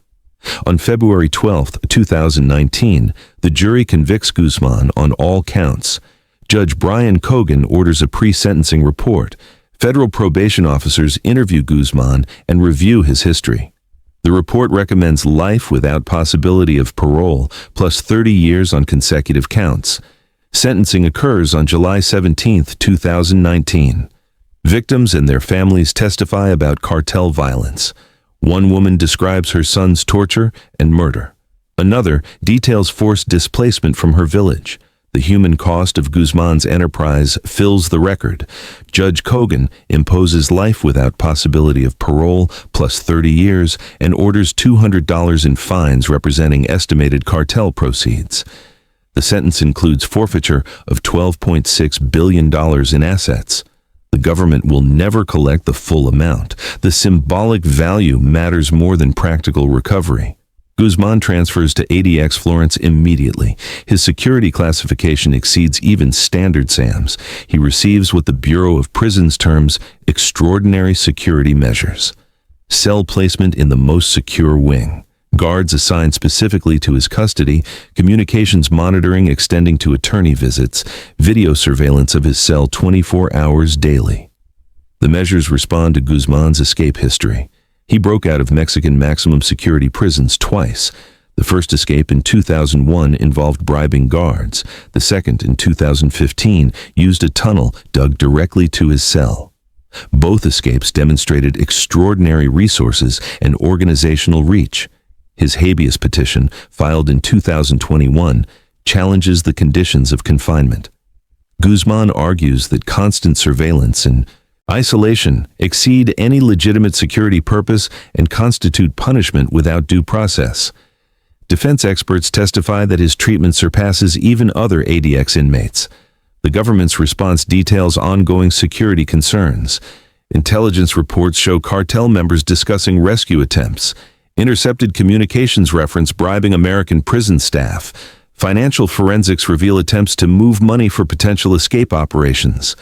S1: On February 12, 2019, the jury convicts Guzman on all counts. Judge Brian Cogan orders a pre-sentencing report. Federal probation officers interview Guzman and review his history. The report recommends life without possibility of parole, plus 30 years on consecutive counts. Sentencing occurs on July 17, 2019. Victims and their families testify about cartel violence. One woman describes her son's torture and murder. Another details forced displacement from her village. The human cost of Guzman's enterprise fills the record. Judge Cogan imposes life without possibility of parole, plus 30 years, and orders $200 in fines representing estimated cartel proceeds. The sentence includes forfeiture of $12.6 billion in assets. The government will never collect the full amount. The symbolic value matters more than practical recovery. Guzman transfers to ADX Florence immediately. His security classification exceeds even standard SAMs. He receives what the Bureau of Prisons terms extraordinary security measures. Cell placement in the most secure wing. Guards assigned specifically to his custody, communications monitoring extending to attorney visits, video surveillance of his cell 24 hours daily. The measures respond to Guzman's escape history. He broke out of Mexican maximum security prisons twice. The first escape in 2001 involved bribing guards. The second, in 2015, used a tunnel dug directly to his cell. Both escapes demonstrated extraordinary resources and organizational reach. His habeas petition, filed in 2021, challenges the conditions of confinement. Guzman argues that constant surveillance and isolation exceed any legitimate security purpose and constitute punishment without due process. Defense experts testify that his treatment surpasses even other ADX inmates. The government's response details ongoing security concerns. Intelligence reports show cartel members discussing rescue attempts. Intercepted communications reference bribing American prison staff. Financial forensics reveal attempts to move money for potential escape operations.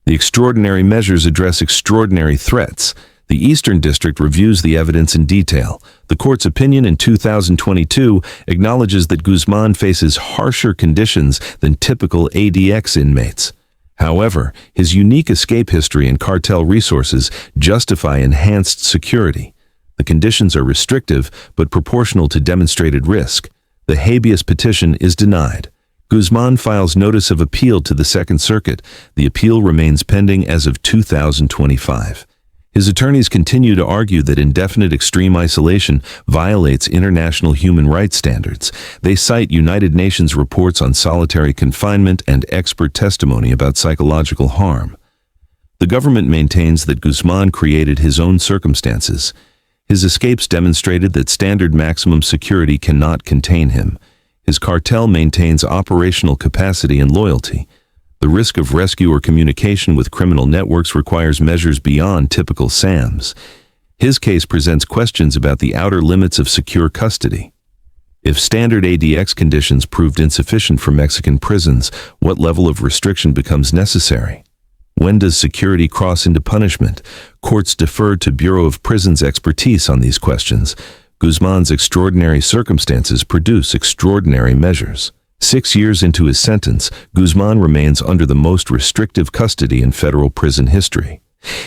S1: The extraordinary measures address extraordinary threats. The Eastern District reviews the evidence in detail. The court's opinion in 2022 acknowledges that Guzman faces harsher conditions than typical ADX inmates. However, his unique escape history and cartel resources justify enhanced security. The conditions are restrictive but proportional to demonstrated risk. The habeas petition is denied. Guzman files notice of appeal to the Second Circuit. The appeal remains pending as of 2025. His attorneys continue to argue that indefinite extreme isolation violates international human rights standards. They cite United Nations reports on solitary confinement and expert testimony about psychological harm. The government maintains that Guzman created his own circumstances. His escapes demonstrated that standard maximum security cannot contain him. His cartel maintains operational capacity and loyalty. The risk of rescue or communication with criminal networks requires measures beyond typical SAMs. His case presents questions about the outer limits of secure custody. If standard ADX conditions proved insufficient for Mexican prisons, what level of restriction becomes necessary? When does security cross into punishment? Courts defer to Bureau of Prisons expertise on these questions. Guzman's extraordinary circumstances produce extraordinary measures. 6 years into his sentence, Guzman remains under the most restrictive custody in federal prison history.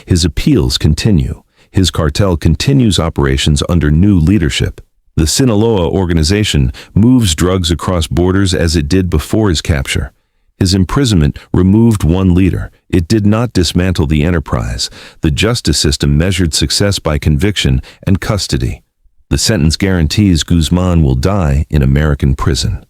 S1: His appeals continue. His cartel continues operations under new leadership. The Sinaloa organization moves drugs across borders as it did before his capture. His imprisonment removed one leader. It did not dismantle the enterprise. The justice system measured success by conviction and custody. The sentence guarantees Guzman will die in American prison.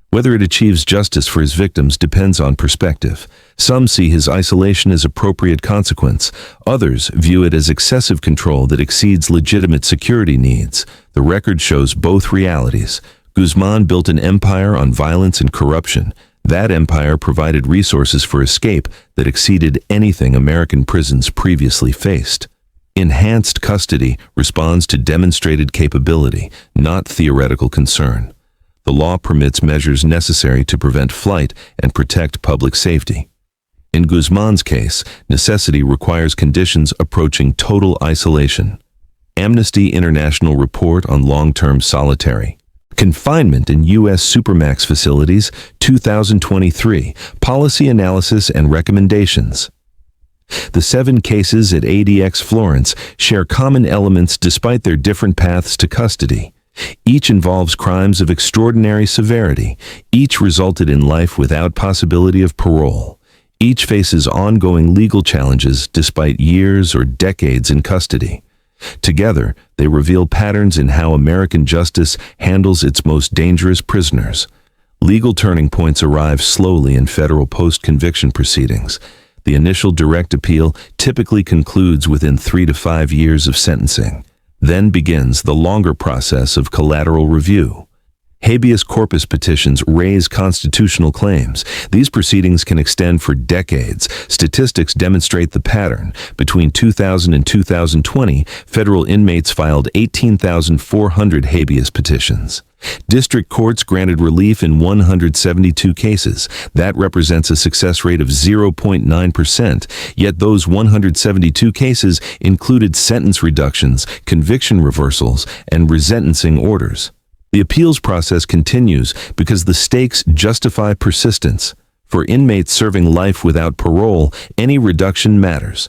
S1: Whether it achieves justice for his victims depends on perspective. Some see his isolation as appropriate consequence. Others view it as excessive control that exceeds legitimate security needs. The record shows both realities. Guzman built an empire on violence and corruption. That empire provided resources for escape that exceeded anything American prisons previously faced. Enhanced custody responds to demonstrated capability, not theoretical concern. The law permits measures necessary to prevent flight and protect public safety. In Guzman's case, necessity requires conditions approaching total isolation. Amnesty International Report on Long-Term Solitary Confinement in U.S. Supermax Facilities, 2023, Policy Analysis and Recommendations. The 7 cases at ADX Florence share common elements despite their different paths to custody. Each involves crimes of extraordinary severity. Each resulted in life without possibility of parole. Each faces ongoing legal challenges despite years or decades in custody. Together, they reveal patterns in how American justice handles its most dangerous prisoners. Legal turning points arrive slowly in federal post-conviction proceedings. The initial direct appeal typically concludes within 3 to 5 years of sentencing. Then begins the longer process of collateral review. Habeas corpus petitions raise constitutional claims. These proceedings can extend for decades. Statistics demonstrate the pattern. Between 2000 and 2020, federal inmates filed 18,400 habeas petitions. District courts granted relief in 172 cases. That represents a success rate of 0.9%, yet those 172 cases included sentence reductions, conviction reversals, and resentencing orders. The appeals process continues because the stakes justify persistence. For inmates serving life without parole, any reduction matters.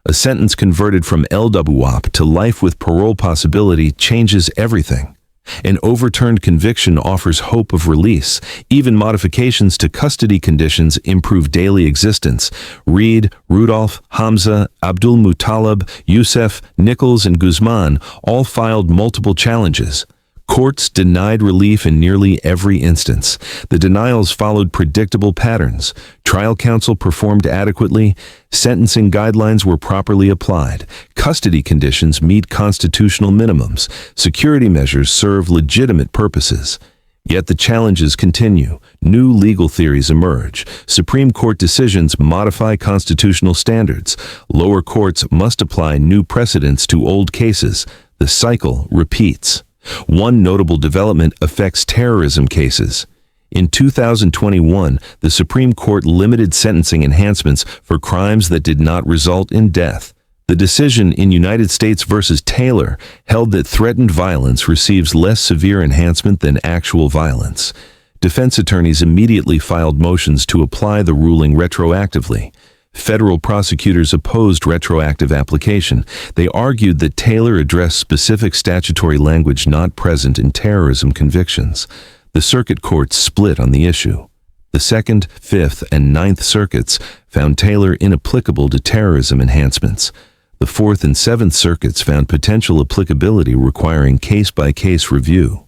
S1: A sentence converted from LWOP to life with parole possibility changes everything. An overturned conviction offers hope of release. Even modifications to custody conditions improve daily existence. Reed, Rudolph, Hamza, Abdul Muttalib, Youssef, Nichols, and Guzman all filed multiple challenges. Courts denied relief in nearly every instance. The denials followed predictable patterns. Trial counsel performed adequately. Sentencing guidelines were properly applied. Custody conditions meet constitutional minimums. Security measures serve legitimate purposes. Yet the challenges continue. New legal theories emerge. Supreme Court decisions modify constitutional standards. Lower courts must apply new precedents to old cases. The cycle repeats. One notable development affects terrorism cases. In 2021, the Supreme Court limited sentencing enhancements for crimes that did not result in death. The decision in United States v. Taylor held that threatened violence receives less severe enhancement than actual violence. Defense attorneys immediately filed motions to apply the ruling retroactively. Federal prosecutors opposed retroactive application. They argued that Taylor addressed specific statutory language not present in terrorism convictions. The circuit courts split on the issue. The Second, Fifth, and Ninth Circuits found Taylor inapplicable to terrorism enhancements. The Fourth and Seventh Circuits found potential applicability requiring case-by-case review.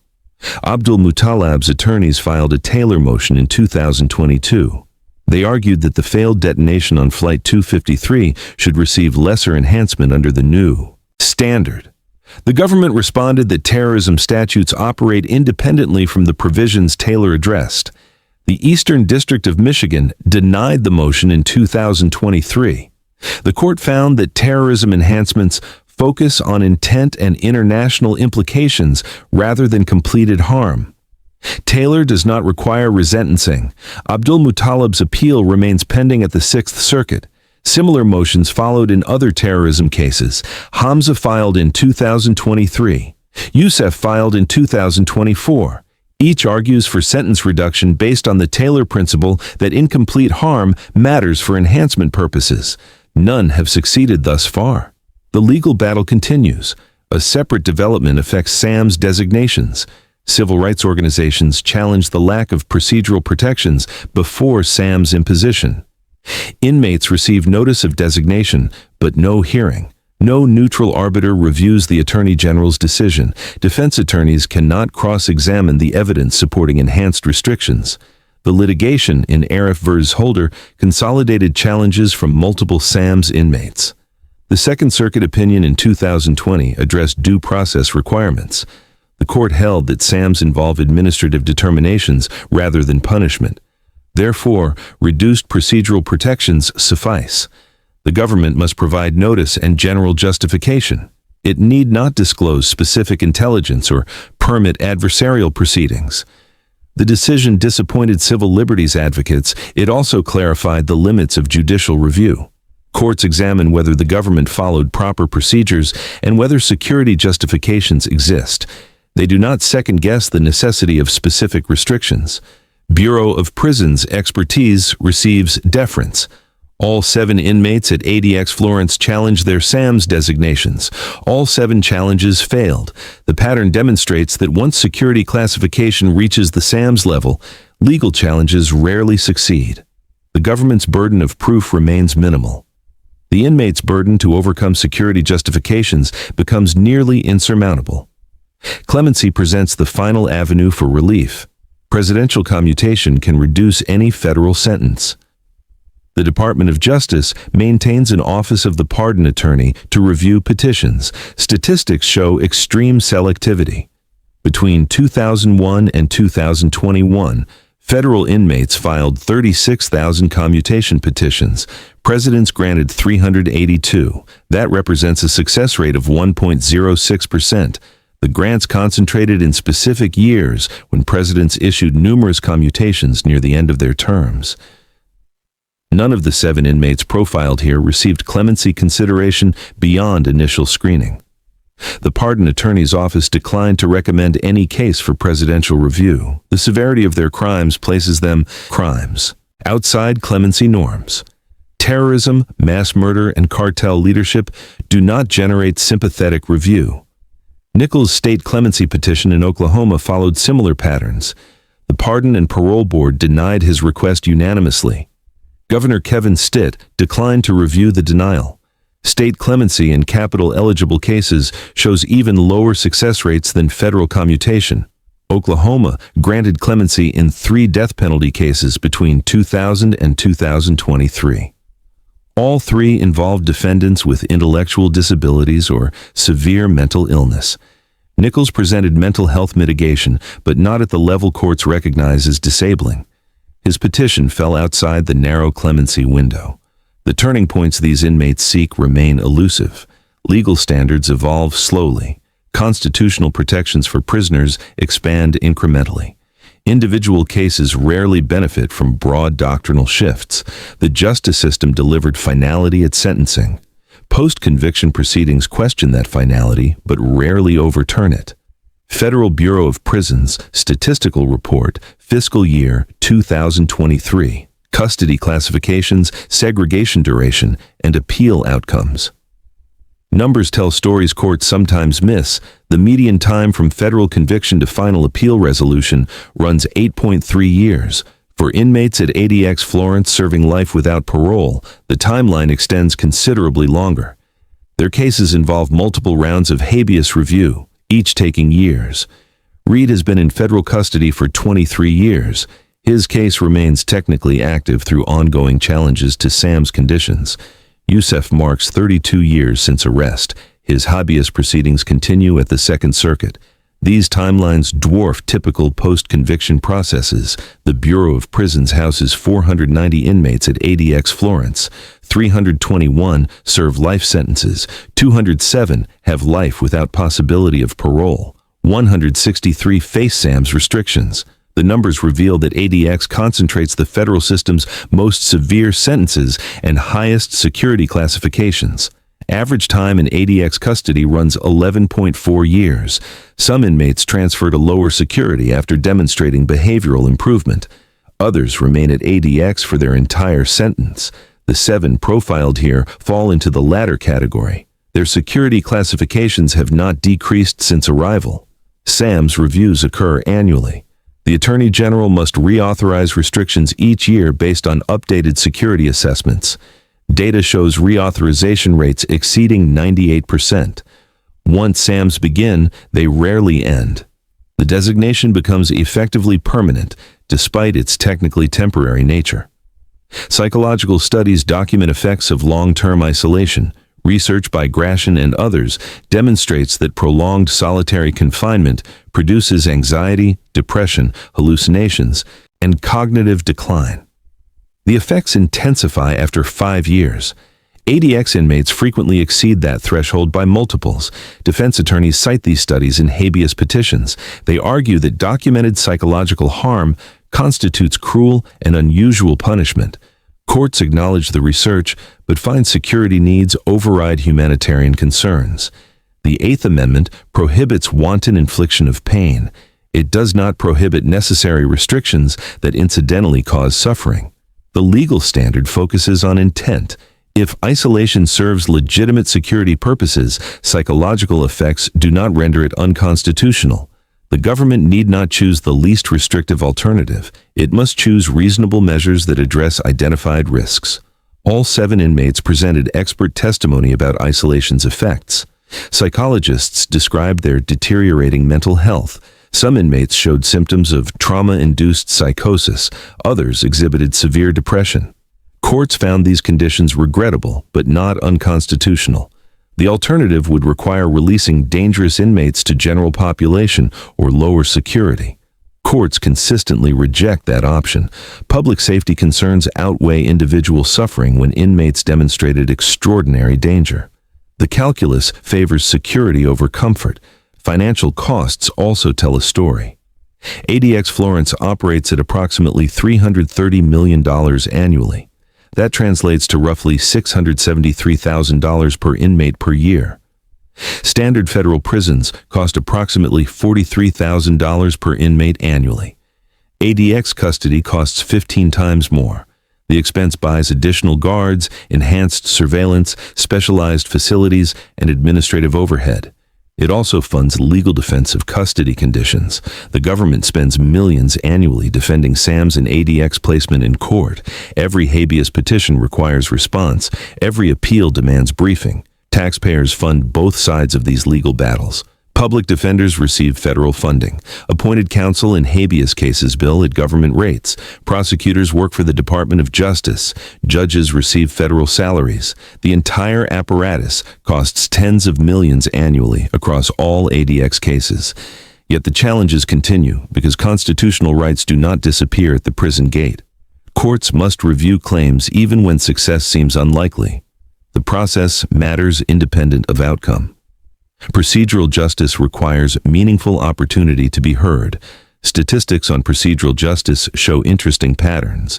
S1: Abdul Muttalib's attorneys filed a Taylor motion in 2022. They argued that the failed detonation on Flight 253 should receive lesser enhancement under the new standard. The government responded that terrorism statutes operate independently from the provisions Taylor addressed. The Eastern District of Michigan denied the motion in 2023. The court found that terrorism enhancements focus on intent and international implications rather than completed harm. Taylor does not require resentencing. Abdul Muttalib's appeal remains pending at the Sixth Circuit. Similar motions followed in other terrorism cases. Hamza filed in 2023. Youssef filed in 2024. Each argues for sentence reduction based on the Taylor principle that incomplete harm matters for enhancement purposes. None have succeeded thus far. The legal battle continues. A separate development affects SAM's designations. Civil rights organizations challenge the lack of procedural protections before SAM's imposition. Inmates receive notice of designation, but no hearing. No neutral arbiter reviews the Attorney General's decision. Defense attorneys cannot cross-examine the evidence supporting enhanced restrictions. The litigation in Arif vs. Holder consolidated challenges from multiple SAM's inmates. The Second Circuit opinion in 2020 addressed due process requirements. The court held that SAMs involve administrative determinations rather than punishment. Therefore, reduced procedural protections suffice. The government must provide notice and general justification. It need not disclose specific intelligence or permit adversarial proceedings. The decision disappointed civil liberties advocates. It also clarified the limits of judicial review. Courts examine whether the government followed proper procedures and whether security justifications exist. They do not second-guess the necessity of specific restrictions. Bureau of Prisons expertise receives deference. All 7 inmates at ADX Florence challenged their SAMS designations. All 7 challenges failed. The pattern demonstrates that once security classification reaches the SAMS level, legal challenges rarely succeed. The government's burden of proof remains minimal. The inmate's burden to overcome security justifications becomes nearly insurmountable. Clemency presents the final avenue for relief. Presidential commutation can reduce any federal sentence. The Department of Justice maintains an Office of the Pardon Attorney to review petitions. Statistics show extreme selectivity. Between 2001 and 2021, federal inmates filed 36,000 commutation petitions. Presidents granted 382. That represents a success rate of 1.06%. The grants concentrated in specific years when presidents issued numerous commutations near the end of their terms. None of the 7 inmates profiled here received clemency consideration beyond initial screening. The Pardon Attorney's Office declined to recommend any case for presidential review. The severity of their crimes places them crimes outside clemency norms. Terrorism, mass murder, and cartel leadership do not generate sympathetic review. Nichols' state clemency petition in Oklahoma followed similar patterns. The Pardon and Parole Board denied his request unanimously. Governor Kevin Stitt declined to review the denial. State clemency in capital-eligible cases shows even lower success rates than federal commutation. Oklahoma granted clemency in 3 death penalty cases between 2000 and 2023. All 3 involved defendants with intellectual disabilities or severe mental illness. Nichols presented mental health mitigation, but not at the level courts recognize as disabling. His petition fell outside the narrow clemency window. The turning points these inmates seek remain elusive. Legal standards evolve slowly. Constitutional protections for prisoners expand incrementally. Individual cases rarely benefit from broad doctrinal shifts. The justice system delivered finality at sentencing. Post-conviction proceedings question that finality, but rarely overturn it. Federal Bureau of Prisons Statistical Report, Fiscal Year 2023. Custody classifications, segregation duration, and appeal outcomes. Numbers tell stories courts sometimes miss. The median time from federal conviction to final appeal resolution runs 8.3 years. For inmates at ADX Florence serving life without parole, the timeline extends considerably longer. Their cases involve multiple rounds of habeas review, each taking years. Reed has been in federal custody for 23 years. His case remains technically active through ongoing challenges to SAM's conditions. Youssef marks 32 years since arrest. His habeas proceedings continue at the Second Circuit. These timelines dwarf typical post-conviction processes. The Bureau of Prisons houses 490 inmates at ADX Florence. 321 serve life sentences. 207 have life without possibility of parole. 163 face SAM's restrictions. The numbers reveal that ADX concentrates the federal system's most severe sentences and highest security classifications. Average time in ADX custody runs 11.4 years. Some inmates transfer to lower security after demonstrating behavioral improvement. Others remain at ADX for their entire sentence. The 7 profiled here fall into the latter category. Their security classifications have not decreased since arrival. SAM's reviews occur annually. The Attorney General must reauthorize restrictions each year based on updated security assessments. Data shows reauthorization rates exceeding 98%. Once SAMs begin, they rarely end. The designation becomes effectively permanent, despite its technically temporary nature. Psychological studies document effects of long-term isolation. Research by Gratian and others demonstrates that prolonged solitary confinement produces anxiety, depression, hallucinations, and cognitive decline. The effects intensify after 5 years. ADX inmates frequently exceed that threshold by multiples. Defense attorneys cite these studies in habeas petitions. They argue that documented psychological harm constitutes cruel and unusual punishment. Courts acknowledge the research, but find security needs override humanitarian concerns. The Eighth Amendment prohibits wanton infliction of pain. It does not prohibit necessary restrictions that incidentally cause suffering. The legal standard focuses on intent. If isolation serves legitimate security purposes, psychological effects do not render it unconstitutional. The government need not choose the least restrictive alternative. It must choose reasonable measures that address identified risks. All 7 inmates presented expert testimony about isolation's effects. Psychologists described their deteriorating mental health. Some inmates showed symptoms of trauma-induced psychosis. Others exhibited severe depression. Courts found these conditions regrettable, but not unconstitutional. The alternative would require releasing dangerous inmates to general population or lower security. Courts consistently reject that option. Public safety concerns outweigh individual suffering when inmates demonstrated extraordinary danger. The calculus favors security over comfort. Financial costs also tell a story. ADX Florence operates at approximately $330 million annually. That translates to roughly $673,000 per inmate per year. Standard federal prisons cost approximately $43,000 per inmate annually. ADX custody costs 15 times more. The expense buys additional guards, enhanced surveillance, specialized facilities, and administrative overhead. It also funds legal defense of custody conditions. The government spends millions annually defending SAM's and ADX placement in court. Every habeas petition requires response. Every appeal demands briefing. Taxpayers fund both sides of these legal battles. Public defenders receive federal funding. Appointed counsel in habeas cases bill at government rates. Prosecutors work for the Department of Justice. Judges receive federal salaries. The entire apparatus costs tens of millions annually across all ADX cases. Yet the challenges continue because constitutional rights do not disappear at the prison gate. Courts must review claims even when success seems unlikely. The process matters independent of outcome. Procedural justice requires meaningful opportunity to be heard. Statistics on procedural justice show interesting patterns.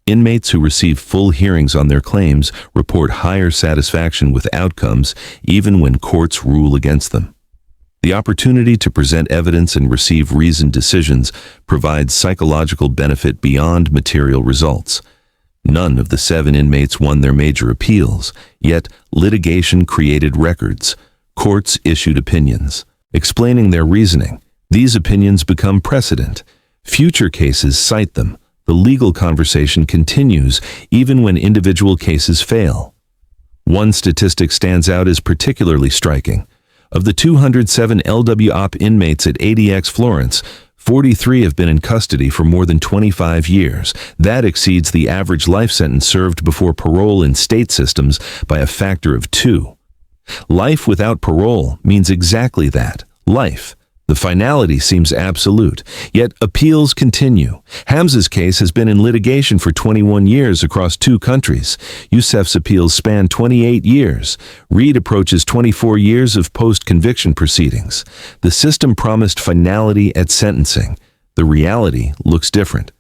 S1: Inmates who receive full hearings on their claims report higher satisfaction with outcomes even when courts rule against them. The opportunity to present evidence and receive reasoned decisions provides psychological benefit beyond material results. None of the 7 inmates won their major appeals, yet litigation created records. Courts issued opinions, explaining their reasoning. These opinions become precedent. Future cases cite them. The legal conversation continues even when individual cases fail. One statistic stands out as particularly striking. Of the 207 LWOP inmates at ADX Florence, 43 have been in custody for more than 25 years. That exceeds the average life sentence served before parole in state systems by a factor of 2. Life without parole means exactly that, life. The finality seems absolute, yet appeals continue. Hamza's case has been in litigation for 21 years across 2 countries. Youssef's appeals span 28 years. Reed approaches 24 years of post-conviction proceedings. The system promised finality at sentencing. The reality looks different.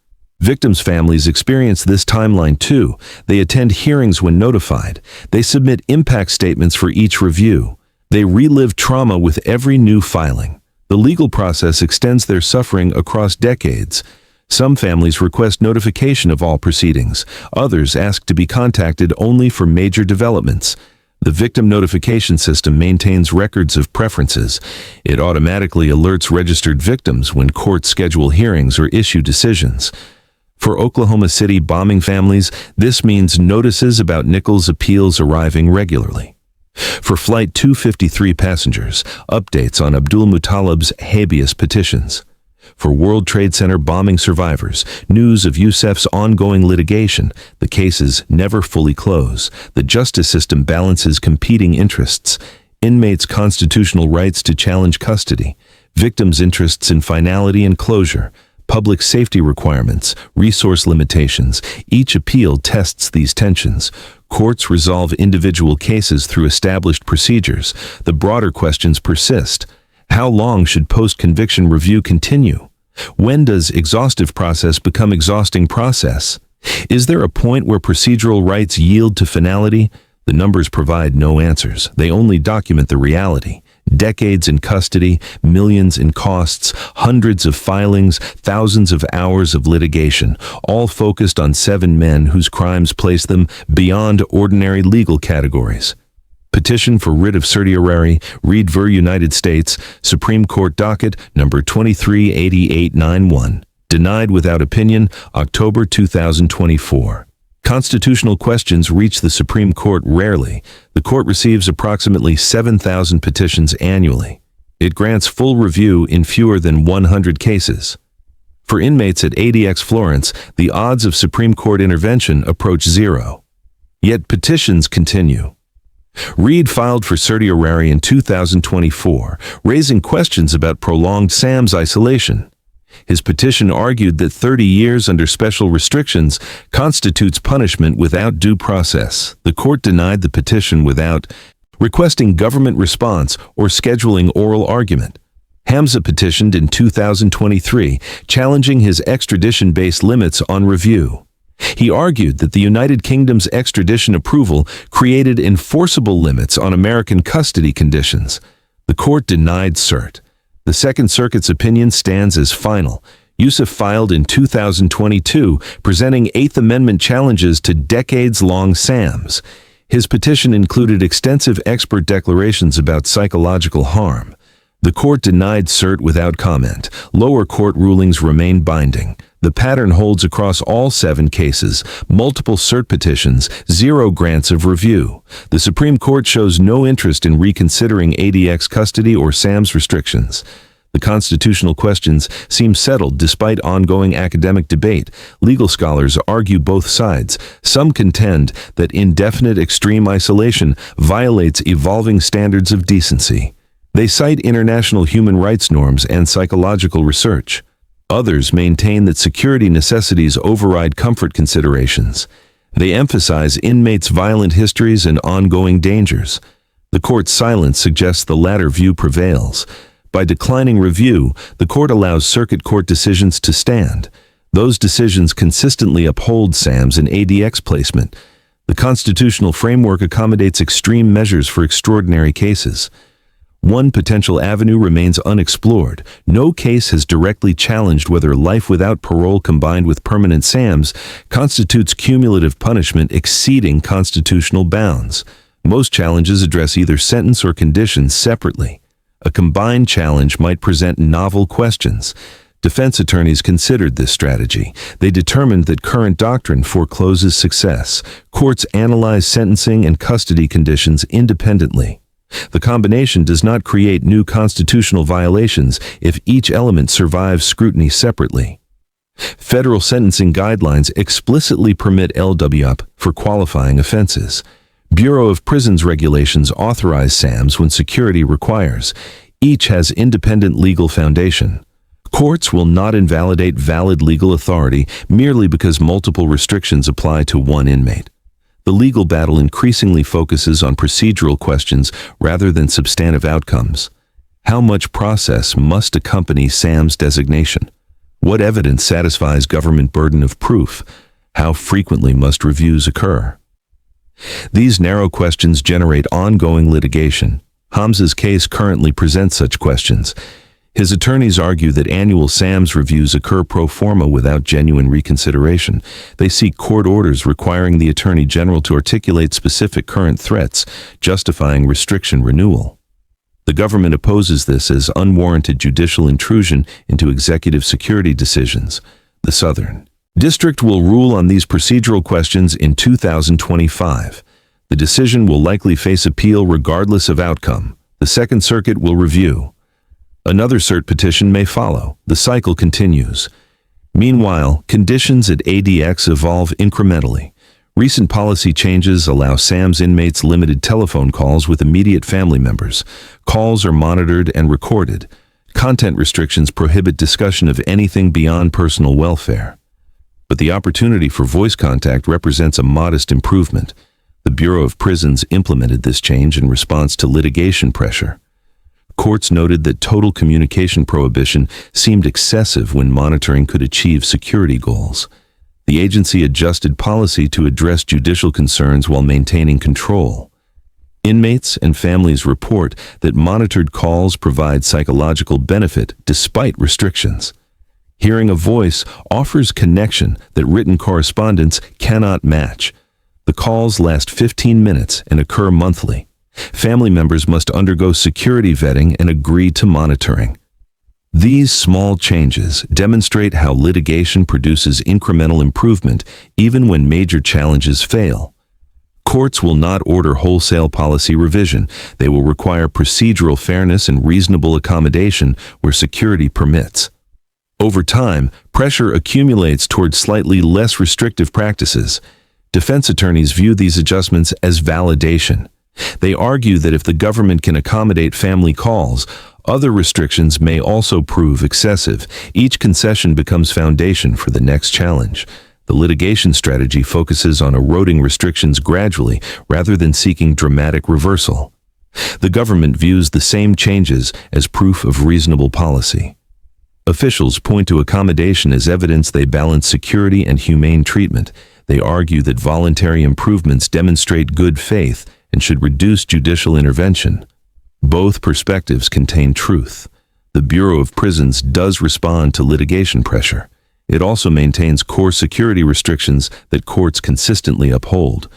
S1: Victims' families experience this timeline too. They attend hearings when notified. They submit impact statements for each review. They relive trauma with every new filing. The legal process extends their suffering across decades. Some families request notification of all proceedings. Others ask to be contacted only for major developments. The victim notification system maintains records of preferences. It automatically alerts registered victims when courts schedule hearings or issue decisions. For Oklahoma City bombing families, this means notices about Nichols' appeals arriving regularly. For Flight 253 passengers, updates on Abdul Muttalib's habeas petitions. For World Trade Center bombing survivors, news of Youssef's ongoing litigation. The cases never fully close. The justice system balances competing interests. Inmates' constitutional rights to challenge custody. Victims' interests in finality and closure. Public safety requirements, resource limitations. Each appeal tests these tensions. Courts resolve individual cases through established procedures. The broader questions persist. How long should post-conviction review continue? When does exhaustive process become exhausting process? Is there a point where procedural rights yield to finality? The numbers provide no answers. They only document the reality. Decades in custody, millions in costs, hundreds of filings, thousands of hours of litigation, all focused on 7 men whose crimes place them beyond ordinary legal categories. Petition for writ of certiorari, Reed v. United States, Supreme Court docket number 238891. Denied without opinion, October 2024. Constitutional questions reach the Supreme Court rarely. The court receives approximately 7,000 petitions annually. It grants full review in fewer than 100 cases. For inmates at ADX Florence, the odds of Supreme Court intervention approach 0. Yet petitions continue. Reed filed for certiorari in 2024, raising questions about prolonged SAM's isolation. His petition argued that 30 years under special restrictions constitutes punishment without due process. The court denied the petition without requesting government response or scheduling oral argument. Hamza petitioned in 2023, challenging his extradition-based limits on review. He argued that the United Kingdom's extradition approval created enforceable limits on American custody conditions. The court denied cert. The Second Circuit's opinion stands as final. Yusuf filed in 2022, presenting Eighth Amendment challenges to decades-long SAMs. His petition included extensive expert declarations about psychological harm. The court denied cert without comment. Lower court rulings remain binding. The pattern holds across all 7 cases, multiple cert petitions, 0 grants of review. The Supreme Court shows no interest in reconsidering ADX custody or SAM's restrictions. The constitutional questions seem settled despite ongoing academic debate. Legal scholars argue both sides. Some contend that indefinite extreme isolation violates evolving standards of decency. They cite international human rights norms and psychological research. Others maintain that security necessities override comfort considerations. They emphasize inmates' violent histories and ongoing dangers. The court's silence suggests the latter view prevails. By declining review, the court allows circuit court decisions to stand. Those decisions consistently uphold SAM's and ADX placement. The constitutional framework accommodates extreme measures for extraordinary cases. One potential avenue remains unexplored. No case has directly challenged whether life without parole combined with permanent SAMs constitutes cumulative punishment exceeding constitutional bounds. Most challenges address either sentence or conditions separately. A combined challenge might present novel questions. Defense attorneys considered this strategy. They determined that current doctrine forecloses success. Courts analyze sentencing and custody conditions independently. The combination does not create new constitutional violations if each element survives scrutiny separately. Federal sentencing guidelines explicitly permit LWUP for qualifying offenses. Bureau of Prisons regulations authorize SAMs when security requires. Each has independent legal foundation. Courts will not invalidate valid legal authority merely because multiple restrictions apply to one inmate. The legal battle increasingly focuses on procedural questions rather than substantive outcomes. How much process must accompany SAM's designation? What evidence satisfies government burden of proof? How frequently must reviews occur? These narrow questions generate ongoing litigation. Hamza's case currently presents such questions. His attorneys argue that annual SAM's reviews occur pro forma without genuine reconsideration. They seek court orders requiring the Attorney General to articulate specific current threats, justifying restriction renewal. The government opposes this as unwarranted judicial intrusion into executive security decisions. The Southern District will rule on these procedural questions in 2025. The decision will likely face appeal regardless of outcome. The Second Circuit will review. Another cert petition may follow. The cycle continues. Meanwhile, conditions at ADX evolve incrementally. Recent policy changes allow SAM's inmates limited telephone calls with immediate family members. Calls are monitored and recorded. Content restrictions prohibit discussion of anything beyond personal welfare. But the opportunity for voice contact represents a modest improvement. The Bureau of Prisons implemented this change in response to litigation pressure. Courts noted that total communication prohibition seemed excessive when monitoring could achieve security goals. The agency adjusted policy to address judicial concerns while maintaining control. Inmates and families report that monitored calls provide psychological benefit despite restrictions. Hearing a voice offers connection that written correspondence cannot match. The calls last 15 minutes and occur monthly. Family members must undergo security vetting and agree to monitoring. These small changes demonstrate how litigation produces incremental improvement even when major challenges fail. Courts will not order wholesale policy revision. They will require procedural fairness and reasonable accommodation where security permits. Over time, pressure accumulates toward slightly less restrictive practices. Defense attorneys view these adjustments as validation. They argue that if the government can accommodate family calls, other restrictions may also prove excessive. Each concession becomes foundation for the next challenge. The litigation strategy focuses on eroding restrictions gradually rather than seeking dramatic reversal. The government views the same changes as proof of reasonable policy. Officials point to accommodation as evidence they balance security and humane treatment. They argue that voluntary improvements demonstrate good faith and should reduce judicial intervention. Both perspectives contain truth. The Bureau of Prisons does respond to litigation pressure. It also maintains core security restrictions that courts consistently uphold.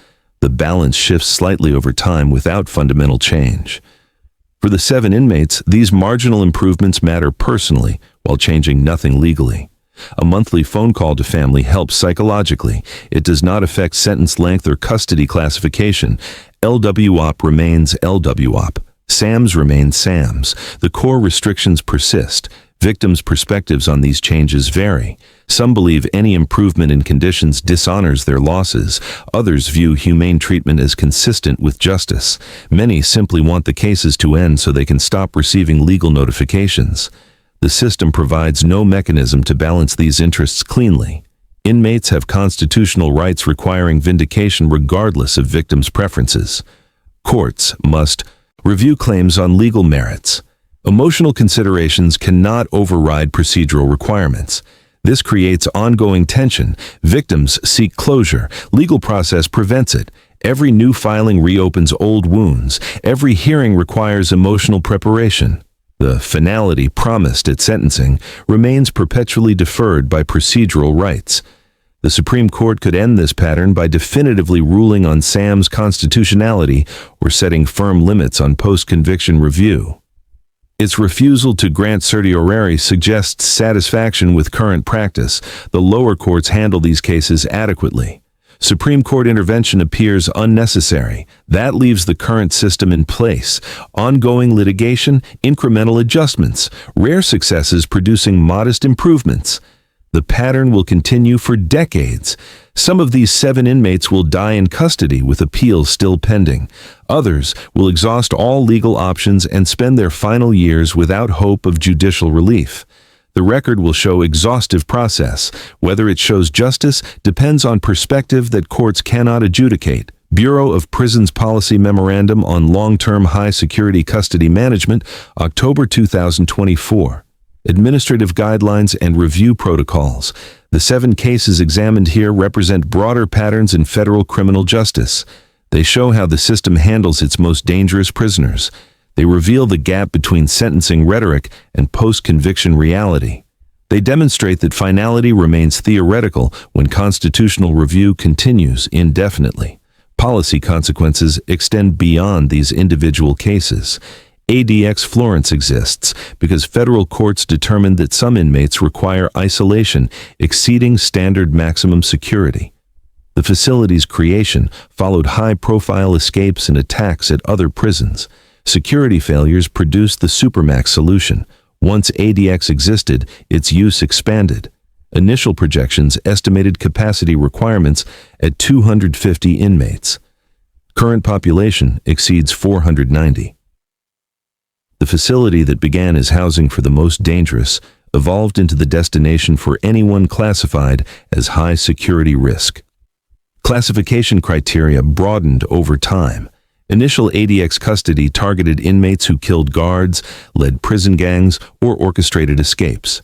S1: The balance shifts slightly over time without fundamental change. For the 7 inmates, these marginal improvements matter personally while changing nothing legally. A monthly phone call to family helps psychologically. It does not affect sentence length or custody classification. LWOP remains LWOP. SAMS remain SAMS. The core restrictions persist. Victims' perspectives on these changes vary. Some believe any improvement in conditions dishonors their losses. Others view humane treatment as consistent with justice. Many simply want the cases to end so they can stop receiving legal notifications. The system provides no mechanism to balance these interests cleanly. Inmates have constitutional rights requiring vindication regardless of victims' preferences. Courts must review claims on legal merits. Emotional considerations cannot override procedural requirements. This creates ongoing tension. Victims seek closure. Legal process prevents it. Every new filing reopens old wounds. Every hearing requires emotional preparation. The finality promised at sentencing remains perpetually deferred by procedural rights. The Supreme Court could end this pattern by definitively ruling on SAM's constitutionality or setting firm limits on post-conviction review. Its refusal to grant certiorari suggests satisfaction with current practice. The lower courts handle these cases adequately. Supreme Court intervention appears unnecessary. That leaves the current system in place. Ongoing litigation, incremental adjustments, rare successes producing modest improvements. The pattern will continue for decades. Some of these 7 inmates will die in custody with appeals still pending. Others will exhaust all legal options and spend their final years without hope of judicial relief. The record will show exhaustive process. Whether it shows justice depends on perspective that courts cannot adjudicate. Bureau of Prisons Policy Memorandum on Long-Term High-Security Custody Management, October 2024. Administrative Guidelines and Review Protocols. The 7 cases examined here represent broader patterns in federal criminal justice. They show how the system handles its most dangerous prisoners. They reveal the gap between sentencing rhetoric and post-conviction reality. They demonstrate that finality remains theoretical when constitutional review continues indefinitely. Policy consequences extend beyond these individual cases. ADX Florence exists because federal courts determined that some inmates require isolation exceeding standard maximum security. The facility's creation followed high-profile escapes and attacks at other prisons. Security failures produced the Supermax solution. Once ADX existed, its use expanded. Initial projections estimated capacity requirements at 250 inmates. Current population exceeds 490. The facility that began as housing for the most dangerous evolved into the destination for anyone classified as high security risk. Classification criteria broadened over time. Initial ADX custody targeted inmates who killed guards, led prison gangs, or orchestrated escapes.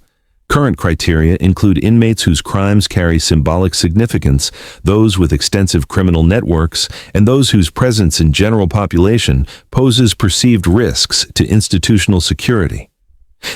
S1: Current criteria include inmates whose crimes carry symbolic significance, those with extensive criminal networks, and those whose presence in general population poses perceived risks to institutional security.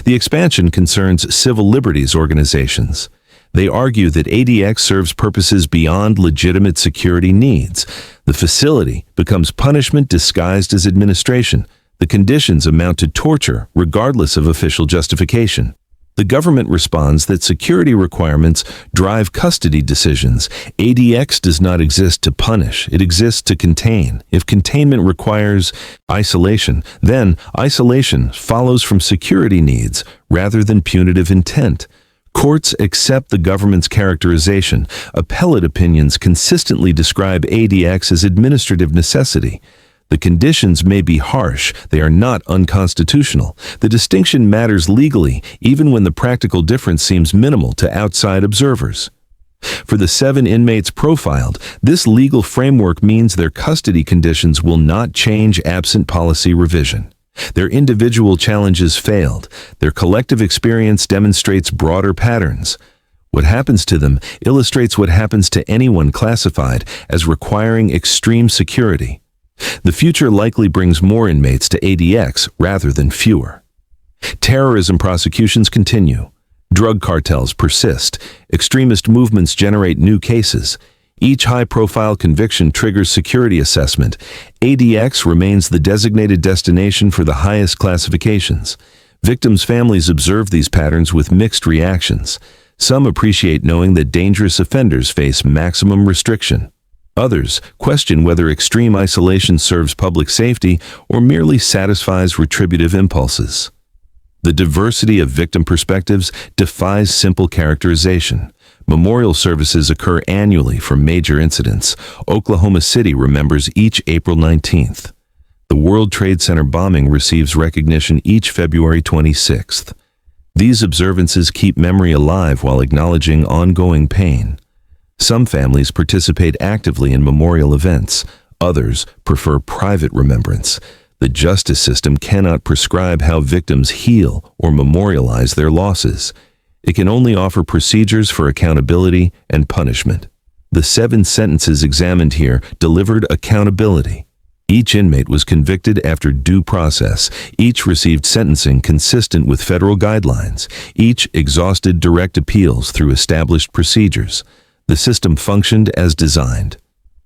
S1: The expansion concerns civil liberties organizations. They argue that ADX serves purposes beyond legitimate security needs. The facility becomes punishment disguised as administration. The conditions amount to torture, regardless of official justification. The government responds that security requirements drive custody decisions. ADX does not exist to punish, it exists to contain. If containment requires isolation, then isolation follows from security needs rather than punitive intent. Courts accept the government's characterization. Appellate opinions consistently describe ADX as administrative necessity. The conditions may be harsh, they are not unconstitutional. The distinction matters legally, even when the practical difference seems minimal to outside observers. For the 7 inmates profiled, this legal framework means their custody conditions will not change absent policy revision. Their individual challenges failed. Their collective experience demonstrates broader patterns. What happens to them illustrates what happens to anyone classified as requiring extreme security. The future likely brings more inmates to ADX rather than fewer. Terrorism prosecutions continue. Drug cartels persist. Extremist movements generate new cases. Each high-profile conviction triggers security assessment. ADX remains the designated destination for the highest classifications. Victims' families observe these patterns with mixed reactions. Some appreciate knowing that dangerous offenders face maximum restriction. Others question whether extreme isolation serves public safety or merely satisfies retributive impulses. The diversity of victim perspectives defies simple characterization. Memorial services occur annually for major incidents. Oklahoma City remembers each April 19th. The World Trade Center bombing receives recognition each February 26th. These observances keep memory alive while acknowledging ongoing pain. Some families participate actively in memorial events. Others prefer private remembrance. The justice system cannot prescribe how victims heal or memorialize their losses. It can only offer procedures for accountability and punishment. The 7 sentences examined here delivered accountability. Each inmate was convicted after due process. Each received sentencing consistent with federal guidelines. Each exhausted direct appeals through established procedures. The system functioned as designed.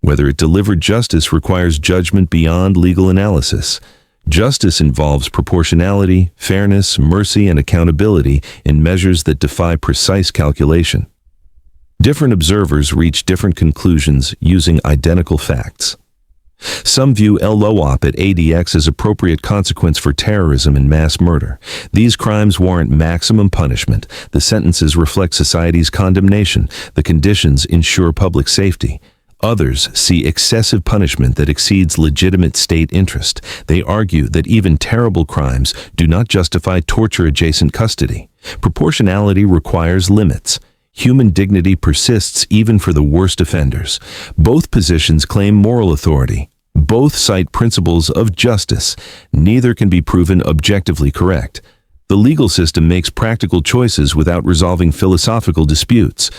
S1: Whether it delivered justice requires judgment beyond legal analysis. Justice involves proportionality, fairness, mercy, and accountability in measures that defy precise calculation. Different observers reach different conclusions using identical facts. Some view LOOP at ADX as appropriate consequence for terrorism and mass murder. These crimes warrant maximum punishment. The sentences reflect society's condemnation. The conditions ensure public safety. Others see excessive punishment that exceeds legitimate state interest. They argue that even terrible crimes do not justify torture-adjacent custody. Proportionality requires limits. Human dignity persists even for the worst offenders. Both positions claim moral authority. Both cite principles of justice. Neither can be proven objectively correct. The legal system makes practical choices without resolving philosophical disputes.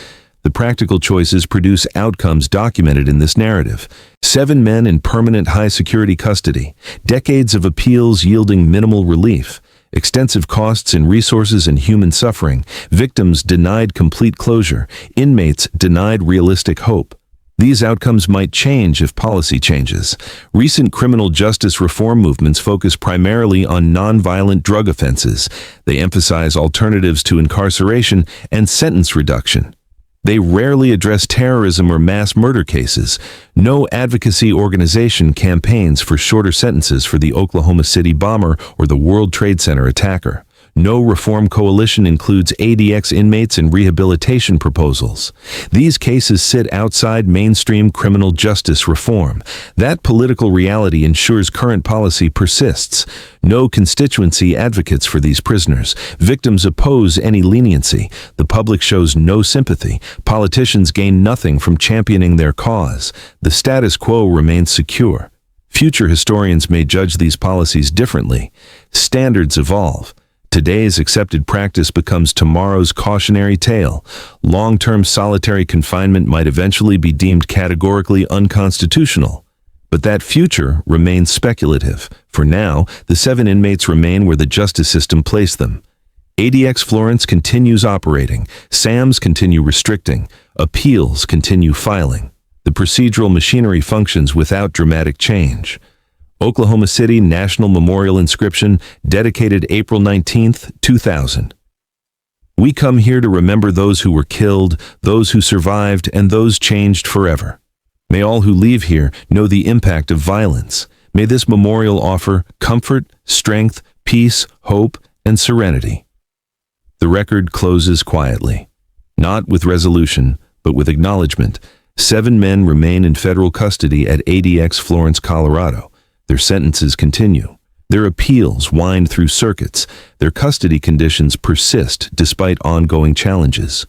S1: The practical choices produce outcomes documented in this narrative. 7 men in permanent high-security custody. Decades of appeals yielding minimal relief. Extensive costs in resources and human suffering. Victims denied complete closure. Inmates denied realistic hope. These outcomes might change if policy changes. Recent criminal justice reform movements focus primarily on nonviolent drug offenses. They emphasize alternatives to incarceration and sentence reduction. They rarely address terrorism or mass murder cases. No advocacy organization campaigns for shorter sentences for the Oklahoma City bomber or the World Trade Center attacker. No reform coalition includes ADX inmates in rehabilitation proposals. These cases sit outside mainstream criminal justice reform. That political reality ensures current policy persists. No constituency advocates for these prisoners. Victims oppose any leniency. The public shows no sympathy. Politicians gain nothing from championing their cause. The status quo remains secure. Future historians may judge these policies differently. Standards evolve. Today's accepted practice becomes tomorrow's cautionary tale. Long-term solitary confinement might eventually be deemed categorically unconstitutional. But that future remains speculative. For now, the 7 inmates remain where the justice system placed them. ADX Florence continues operating. SAMs continue restricting. Appeals continue filing. The procedural machinery functions without dramatic change. Oklahoma City National Memorial Inscription, dedicated April 19, 2000. We come here to remember those who were killed, those who survived, and those changed forever. May all who leave here know the impact of violence. May this memorial offer comfort, strength, peace, hope, and serenity. The record closes quietly. Not with resolution, but with acknowledgement. 7 men remain in federal custody at ADX Florence, Colorado. Their sentences continue. Their appeals wind through circuits. Their custody conditions persist despite ongoing challenges.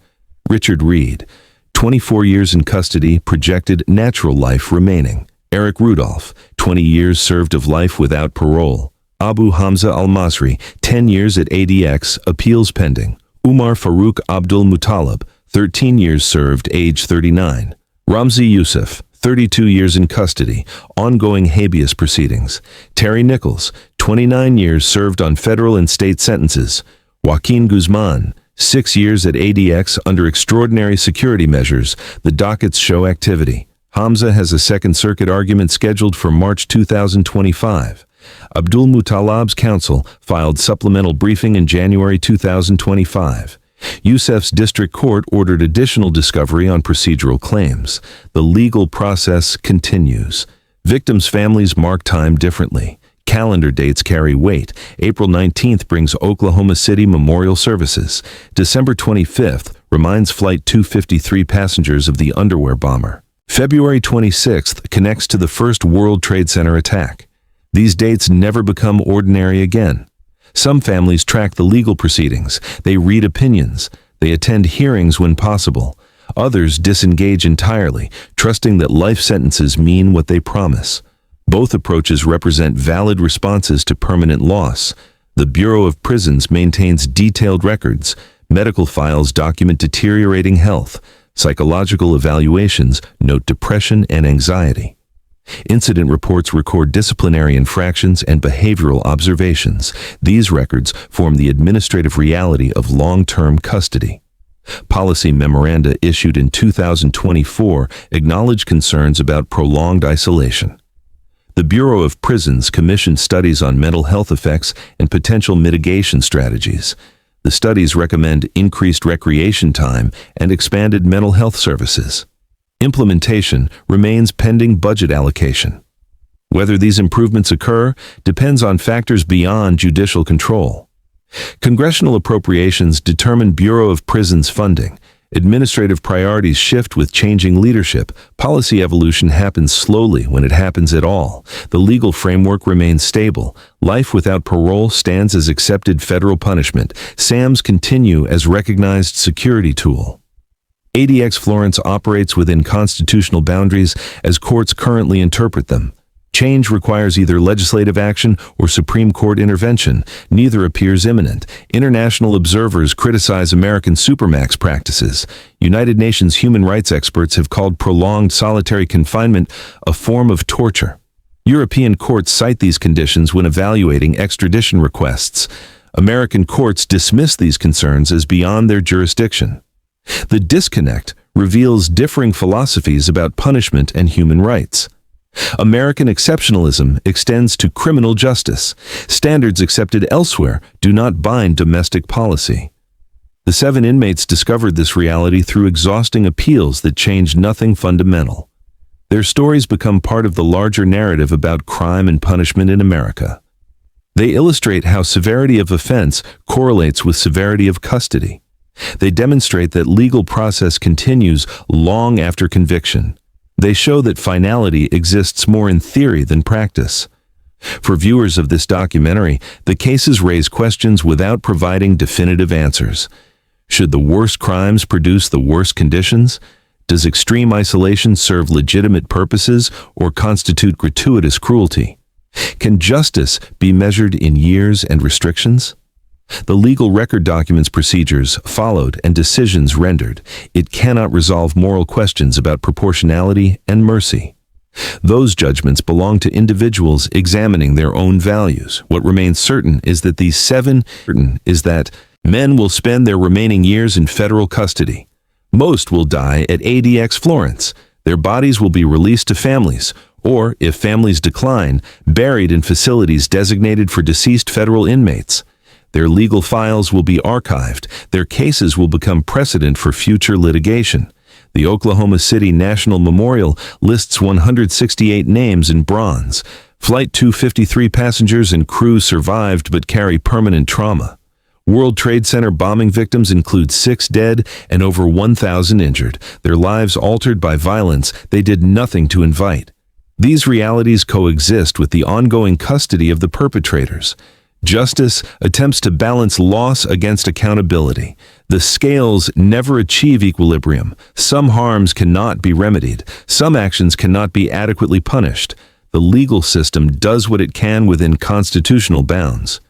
S1: Richard Reed, 24 years in custody, projected natural life remaining. Eric Rudolph, 20 years served of life without parole. Abu Hamza Al-Masri, 10 years at ADX, appeals pending. Umar Farouk Abdul Muttalib, 13 years served, age 39. Ramzi Youssef, 32 years in custody, ongoing habeas proceedings. Terry Nichols, 29 years served on federal and state sentences. Joaquin Guzman, 6 years at ADX under extraordinary security measures. The dockets show activity. Hamza has a Second Circuit argument scheduled for March 2025. Abdul Muttalib's counsel filed supplemental briefing in January 2025. Youssef's district court ordered additional discovery on procedural claims. The legal process continues. Victims' families mark time differently. Calendar dates carry weight. April 19th brings Oklahoma City memorial services. December 25th reminds Flight 253 passengers of the underwear bomber. February 26th connects to the first World Trade Center attack. These dates never become ordinary again. Some families track the legal proceedings. They read opinions. They attend hearings when possible. Others disengage entirely, trusting that life sentences mean what they promise. Both approaches represent valid responses to permanent loss. The Bureau of Prisons maintains detailed records. Medical files document deteriorating health. Psychological evaluations note depression and anxiety. Incident reports record disciplinary infractions and behavioral observations. These records form the administrative reality of long-term custody. Policy memoranda issued in 2024 acknowledge concerns about prolonged isolation. The Bureau of Prisons commissioned studies on mental health effects and potential mitigation strategies. The studies recommend increased recreation time and expanded mental health services. Implementation remains pending budget allocation. Whether these improvements occur depends on factors beyond judicial control. Congressional appropriations determine Bureau of Prisons funding. Administrative priorities shift with changing leadership. Policy evolution happens slowly when it happens at all. The legal framework remains stable. Life without parole stands as accepted federal punishment. SAMs continue as recognized security tool. ADX Florence operates within constitutional boundaries as courts currently interpret them. Change requires either legislative action or Supreme Court intervention. Neither appears imminent. International observers criticize American Supermax practices. United Nations human rights experts have called prolonged solitary confinement a form of torture. European courts cite these conditions when evaluating extradition requests. American courts dismiss these concerns as beyond their jurisdiction. The disconnect reveals differing philosophies about punishment and human rights. American exceptionalism extends to criminal justice. Standards accepted elsewhere do not bind domestic policy. The 7 inmates discovered this reality through exhausting appeals that changed nothing fundamental. Their stories become part of the larger narrative about crime and punishment in America. They illustrate how severity of offense correlates with severity of custody. They demonstrate that legal process continues long after conviction. They show that finality exists more in theory than practice. For viewers of this documentary, the cases raise questions without providing definitive answers. Should the worst crimes produce the worst conditions? Does extreme isolation serve legitimate purposes or constitute gratuitous cruelty? Can justice be measured in years and restrictions? The legal record documents procedures followed and decisions rendered. It cannot resolve moral questions about proportionality and mercy. Those judgments belong to individuals examining their own values. What remains certain is that men will spend their remaining years in federal custody. Most will die at ADX Florence. Their bodies will be released to families, or, if families decline, buried in facilities designated for deceased federal inmates. Their legal files will be archived. Their cases will become precedent for future litigation. The Oklahoma City National Memorial lists 168 names in bronze. Flight 253 passengers and crew survived but carry permanent trauma. World Trade Center bombing victims include 6 dead and over 1,000 injured, their lives altered by violence they did nothing to invite. These realities coexist with the ongoing custody of the perpetrators. Justice attempts to balance loss against accountability. The scales never achieve equilibrium. Some harms cannot be remedied. Some actions cannot be adequately punished. The legal system does what it can within constitutional bounds.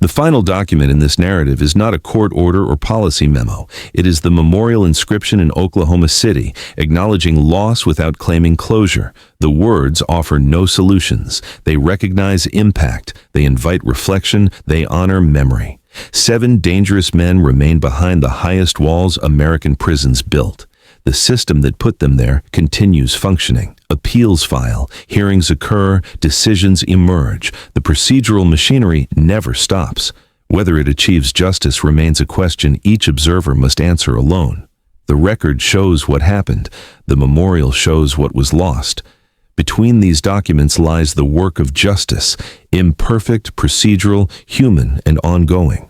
S1: The final document in this narrative is not a court order or policy memo. It is the memorial inscription in Oklahoma City, acknowledging loss without claiming closure. The words offer no solutions. They recognize impact. They invite reflection. They honor memory. 7 dangerous men remain behind the highest walls American prisons built. The system that put them there continues functioning. Appeals file, hearings occur, decisions emerge. The procedural machinery never stops. Whether it achieves justice remains a question each observer must answer alone. The record shows what happened. The memorial shows what was lost. Between these documents lies the work of justice, imperfect, procedural, human, and ongoing.